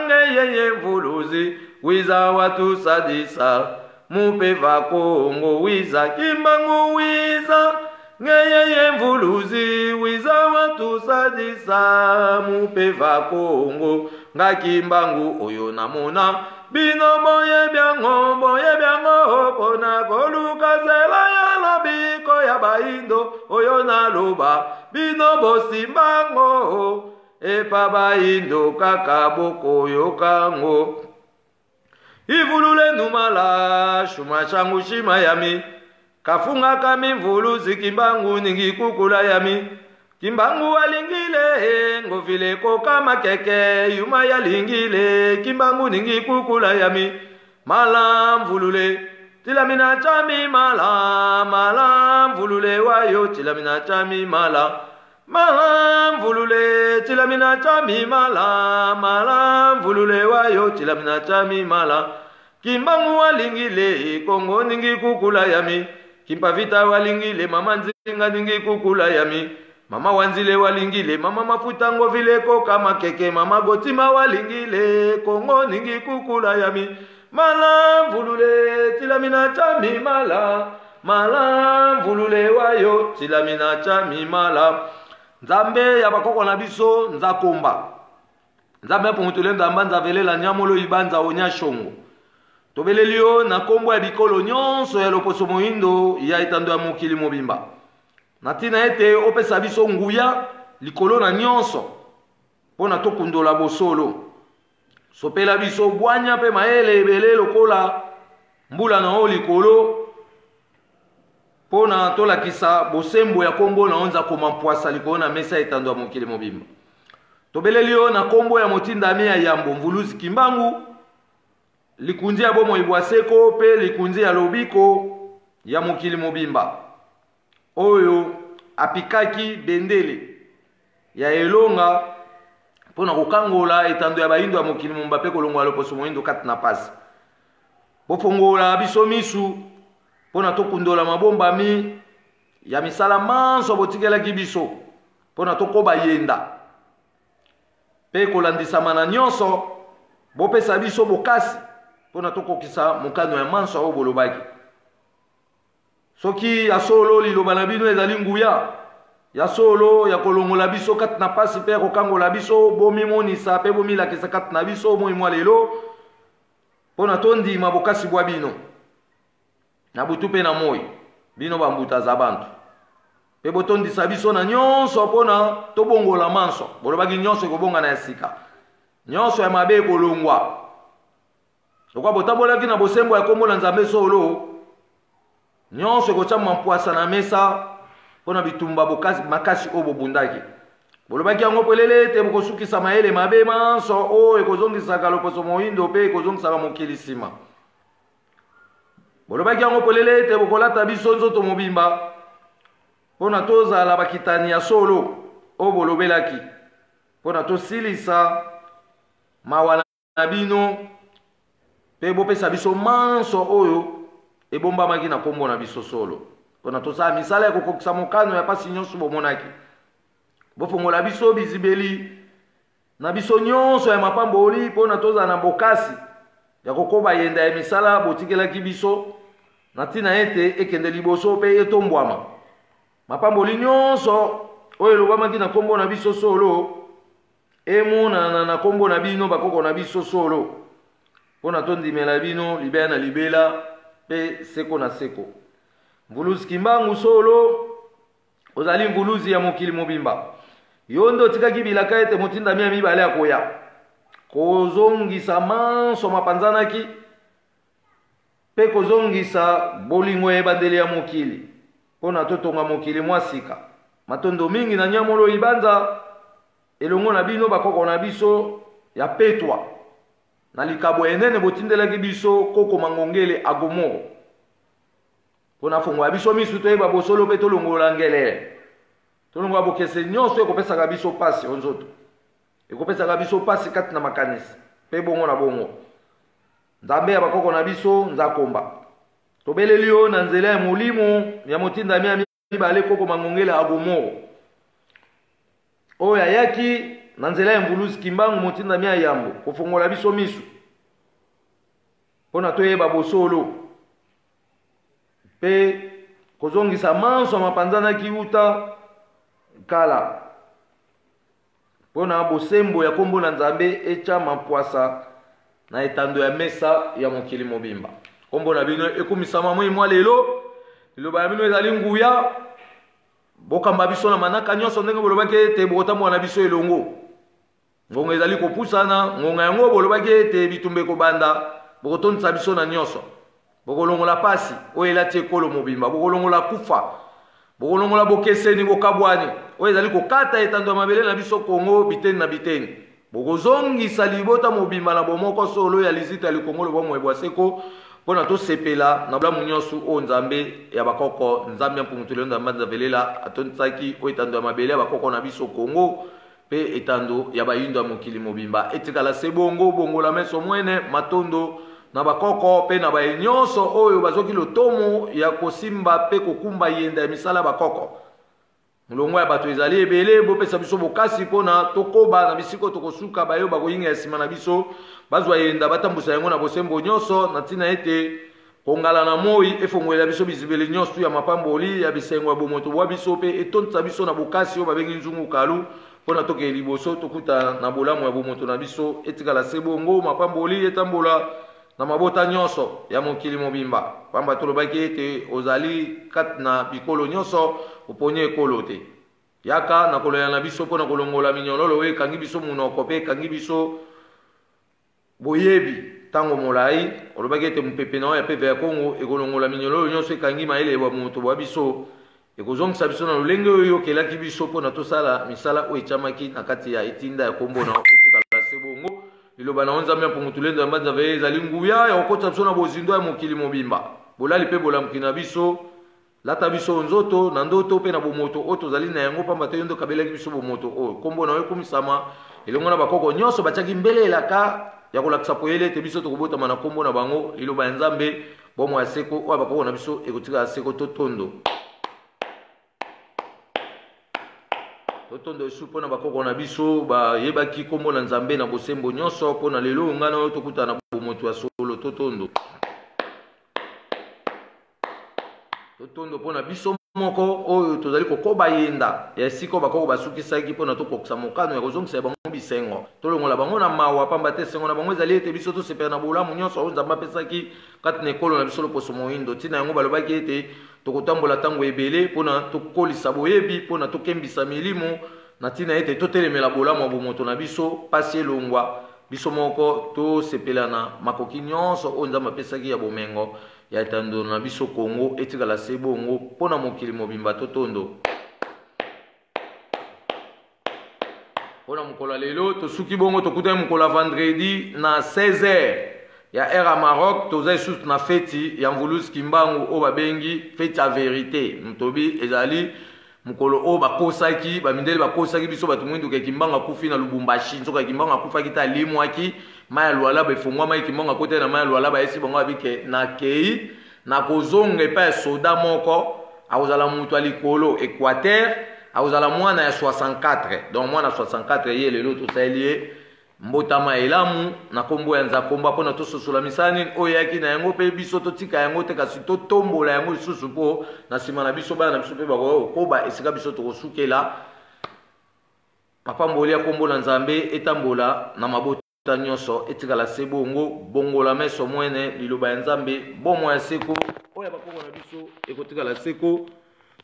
Speaker 1: ngeyeye mvuluzi wiza watu sadisa mupeva kongo wiza kimbangu wiza ngeyeye mvuluzi wiza watu sadisa mupeva kongo nga kimbangu oyo namona bino boye byango pona koluka zela ya lobiko ya baindo oyo naloba bino bosimbango epa baindo kaka boko yokango ivulule numala shuma changu shima yami kafunga kami mvuluzi kimbangu ningi kukula yami kimbangu walingile ngovile koka makeke yuma yalingile kimbangu ningi kukula yami mala mvulule tilamina chami mala mvulule wayo tilamina chami mala mvulule tilamina chami mala mvulule wayo tilamina chami mala kimbangu walingile kongo ningi kukula yami kimpavita walingile mama nzinga ningi kukula yami mama wanzile walingile mama mafuta ngovile koka makeke mama gotima walingile kongo ningi kukula yami mala mvulule tilamina chami mala mvulule wayo tilamina chami mala nzambe ya bakoko na biso nzakomba nzambe pongutule ndamba nzavelela nyamolo ibanza onya shongo tobelelio na kombo ya bikolo nyonso ya loposo moindo ya etando ya mokili mobimba natina ete opesa biso nguya likolo na nyonso pona tokundola bosolo sopela biso bwanya pe maele ebele lokola mbula na o likolo pona tolakisa bosembo ya kombo na onza koma mpwasa likolo na mesa etando ya mokili mobimba tobelelio na kombo ya motindami ya yambo mvuluzi kimbangu likunzi ya bomo ibwaseko pe likunzi ya lobiko ya mokili mobimba oyo apikaki bendele ya elonga pona kokangola etando ya baindo ya mokili mobimba pe kolongwa loposo moindo kati na pasi bofongola biso misu pona tokundola mabombami ya misala manso botikelaki biso pona tokoba yenda pe kolandisama na nyonso bopesa biso bokasi pona tokokisa mokano ya manso oyo bolobaki soki ya solo liloba na bino ezali nguya ya solo ya kolongola biso kati na pasi pe ya kokangola biso bomimonisa pe bomilakisa kati na biso moi mwa lelo pona tondima bokasi bwa bino na butu pe na moi bino bambuta za bantu pe botondisa biso na nyonso pona tobongola manso bolobaki nyonso ekobonga na ya sika nyonso ya mabe ekolongwa lokwa botambolaki na bosembo ya kombo na nzambe solo nyonso ekotyama mpwasa na mesa pona bitumba makasi oyo bobundaki bolobaki yango pelele ete bokosukisa mayele mabe manso oyo ekozongisaka loposo moindo pe ekozongisaka mokili nsima bolobaki yango pelele ete bokolata biso nzoto mobimba pona tozala bakitani ya solo oyo bolobelaki pona tosilisa mawa na bino pe bopesa biso manso oyo ebombamaki na kombo na biso solo pona tosala misala ya kokokisa mokano ya pasi nyonso bomonaki bofongola biso bizibeli na biso nyonso ya mapamboli pona tozala na bokasi ya kokoba yenda ya misala botikelaki biso na ntina ete ekende liboso pe etombwama mapamboli nyonso oyo elobamaki na kombo na biso solo emonana na kombo na bino bakoko na biso solo pona tondimela bino libela na libela pe seko na seko mvuluzi kimbangu solo ozali mvuluzi ya mokili mobimba yo nde otikaki bilaka ete motindami ya mibale akoya kozongisa manso mapanzanaki pe kozongisa bolingo ya ebandeli ya mokili pona totonga mokili mwa sika matondo mingi na nyamolo ibanza elongo na bino bakoko na biso ya petwa na likabo enene botindelaki biso koko mangongele agomoro pona fungwa biso misu toyeba bosolo pe tolongola ngele tolongola bokese nyonso ekopesaka biso pasi onzoto ekopesaka biso pasi kati na makanisi pe bongo na bongo nzambe ya bakoko na biso nzakomba tobeleli yo na nzela ya molimo ya motinda mia mibale koko mangongela agomoro oyo ayaki na nzela ya mvuluzi kimbangu motinda mia yambo kofongola biso misu mpona toyeba bosolo pe kozongisa manso mapanzanaki uta kala mpona bosembo ya kombo na nzambe etya mapwasa na etando ya mesa ya mokili mobimba kombo na bino ekumisama mwa lelo liloba ya bino ezali nguya bokamba biso na manaka nyonso ndenge bolobaki ete bokotambola na biso elongo ngonga ezali kopusana ngonga yango bolobaki ete bitumba ekobanda bokotondisa biso na nyonso bokolongola pasi oyo elati ekolo mobimba bokolongola kufa bokolongola bokeseni bokabwani oyo ezali kokata etando ya mabele na biso kongo biteni na biteni bokozongisa libota mobimba na bomoko solo ya lizita ya likongolo bomwebwa seko mpona tosepela na bolamu nyonso oyo nzambe ya bakoko nzambe ya mpungutulu nzambe nzavelela atondisaki oyo etando ya mabele ya bakoko na biso kongo mpe etando ya bayindo ya mokili mobimba etikala se bongo bongola meso mwene matondo na bakoko mpe na baye nyonso oyo bazoki lotomo ya kosimba mpe kokumba yenda ya misala ya bakoko molongo ya bato ezali ebele bopesa biso bokasi mpona tokoba na bisiko tokosuka bayo bakoyinga ya nsima na biso bazwa yenda batambusa yango na bosembo nyonso na ntina ete kongala na moi efongolela biso bizibeli nyonso ya mapamboli ya bisengo ya bomoto bwa biso mpe etondisa biso na bokasi oyo babengi nzungu kalu mpona tokee liboso tokuta na bolamu ya bomoto na biso etikala se bongo mapamboli etambola na mabota nyonso ya mokili mobimba pamba tolobaki ete ozali kati na bikolo nyonso oponi ekolo te yaka na koloya na biso mpona kolongola minyololo oyo ekangi biso munoko mpe ekangi biso boyebi ntango molai olobaki ete mopepe na oyo ya peve ya kongo ekolongola minyololo nyonso ekangi mayele ya moto bwa biso ekozongisa biso na lolenge oyo okelaki biso mpona tosala misala oyo etiamaki na kati ya etinda ya kombo na etikala se bongo liloba na nzambe ya mpungutulendo ya mbanzave ezali nguya ya kokotisa biso na bozindo ya mokili mobimba bolali mpe bolamuki na biso lata biso nzoto na ndoto mpe na bomoto oyo tozali na yango pamba te yo nde okabelaki biso bomoto oyo kombo na oyo ekumisama elongo na bakoko nyonso batiaki mbele elaka ya kolakisa poyele ete biso tokobotama na kombo na bango liloba ya nzambe bomo ya seko oyo bakoko na biso ekotika ya seko totondo totondo esu mpona bakoko na biso bayebaki kombo na nzambe na bosembo nyonso mpona lelo ngana oyo tokuta na bomoto ya solo totondo totondo mpona biso moko oyo tozali kokoba yenda ya esika bakoko basukisaki mpona tokokisa mokano ya kozongisa ya bango bisengo tolongola bango na mawa pamba te sengo na bango ezali ete biso tosepela na bolamu nyonso oyo nzambe apesaki kati na ekolo na biso loposo moyindo ntina yango balobaki ete tokotambola ntango ebele mpona tokolisa boyebi mpona tokembisa milimo na ntina ete totelemela bolamu ya bomoto na biso pasi elongwa biso moko tosepela na makoki nyonso oyo nzambe apesaki ya bomengo ya etando na biso kongo etikala se bongo mpona mokili mobimba totondo mpona mokolo lelo tosuki bongo tokutani mokolo ya vendredi na 16h ya ere ya Maroc toza lisusu na feti ya mvuluzi kimbangu oyo babengi feti ya verite mtobi ezali mokolo oyo bakosaki bamindele bakosaki biso bato mwinduka kimbangu akufi na Lubumbashi nzoka kimbangu akufaki ta limwaki mai ya lwalaba efungwamaki kimbangu akoteli na mai ya lwalaba esi bango abike na kei na kozonga epai ya soda moko akozala moto ya likolo Équateur akozala mwana ya 64 donc mwana 64 ye lelo tosaleli ye mbotama elamu na kombo ya nzakomba mpona tososola misala nini oyo eyaki na yango mpe biso totika yango te kasi totombola yango lisusu mpo na nsima na biso bana na biso mpe bakokoba esika biso tokosukela mapamboli ya kombo na nzambe etambola na mabota nyonso etikala se bongo bongola meso mwene liloba ya nzambe bomo ya seko oyo ya bakoko na biso ekotikala seko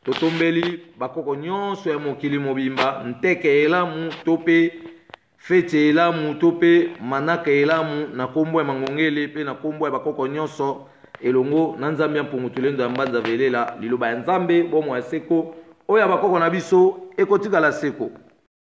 Speaker 1: totombeli bakoko nyonso ya mokili mobimba nteke elamu to mpe feti elamu to mpe manaka elamu na kombo ya mangongele mpe na kombo ya bakoko nyonso elongo na nzambe ya mpungutulendo ya mbanza velela liloba ya nzambe bomo ya seko oyo ya bakoko na biso ekotikala seko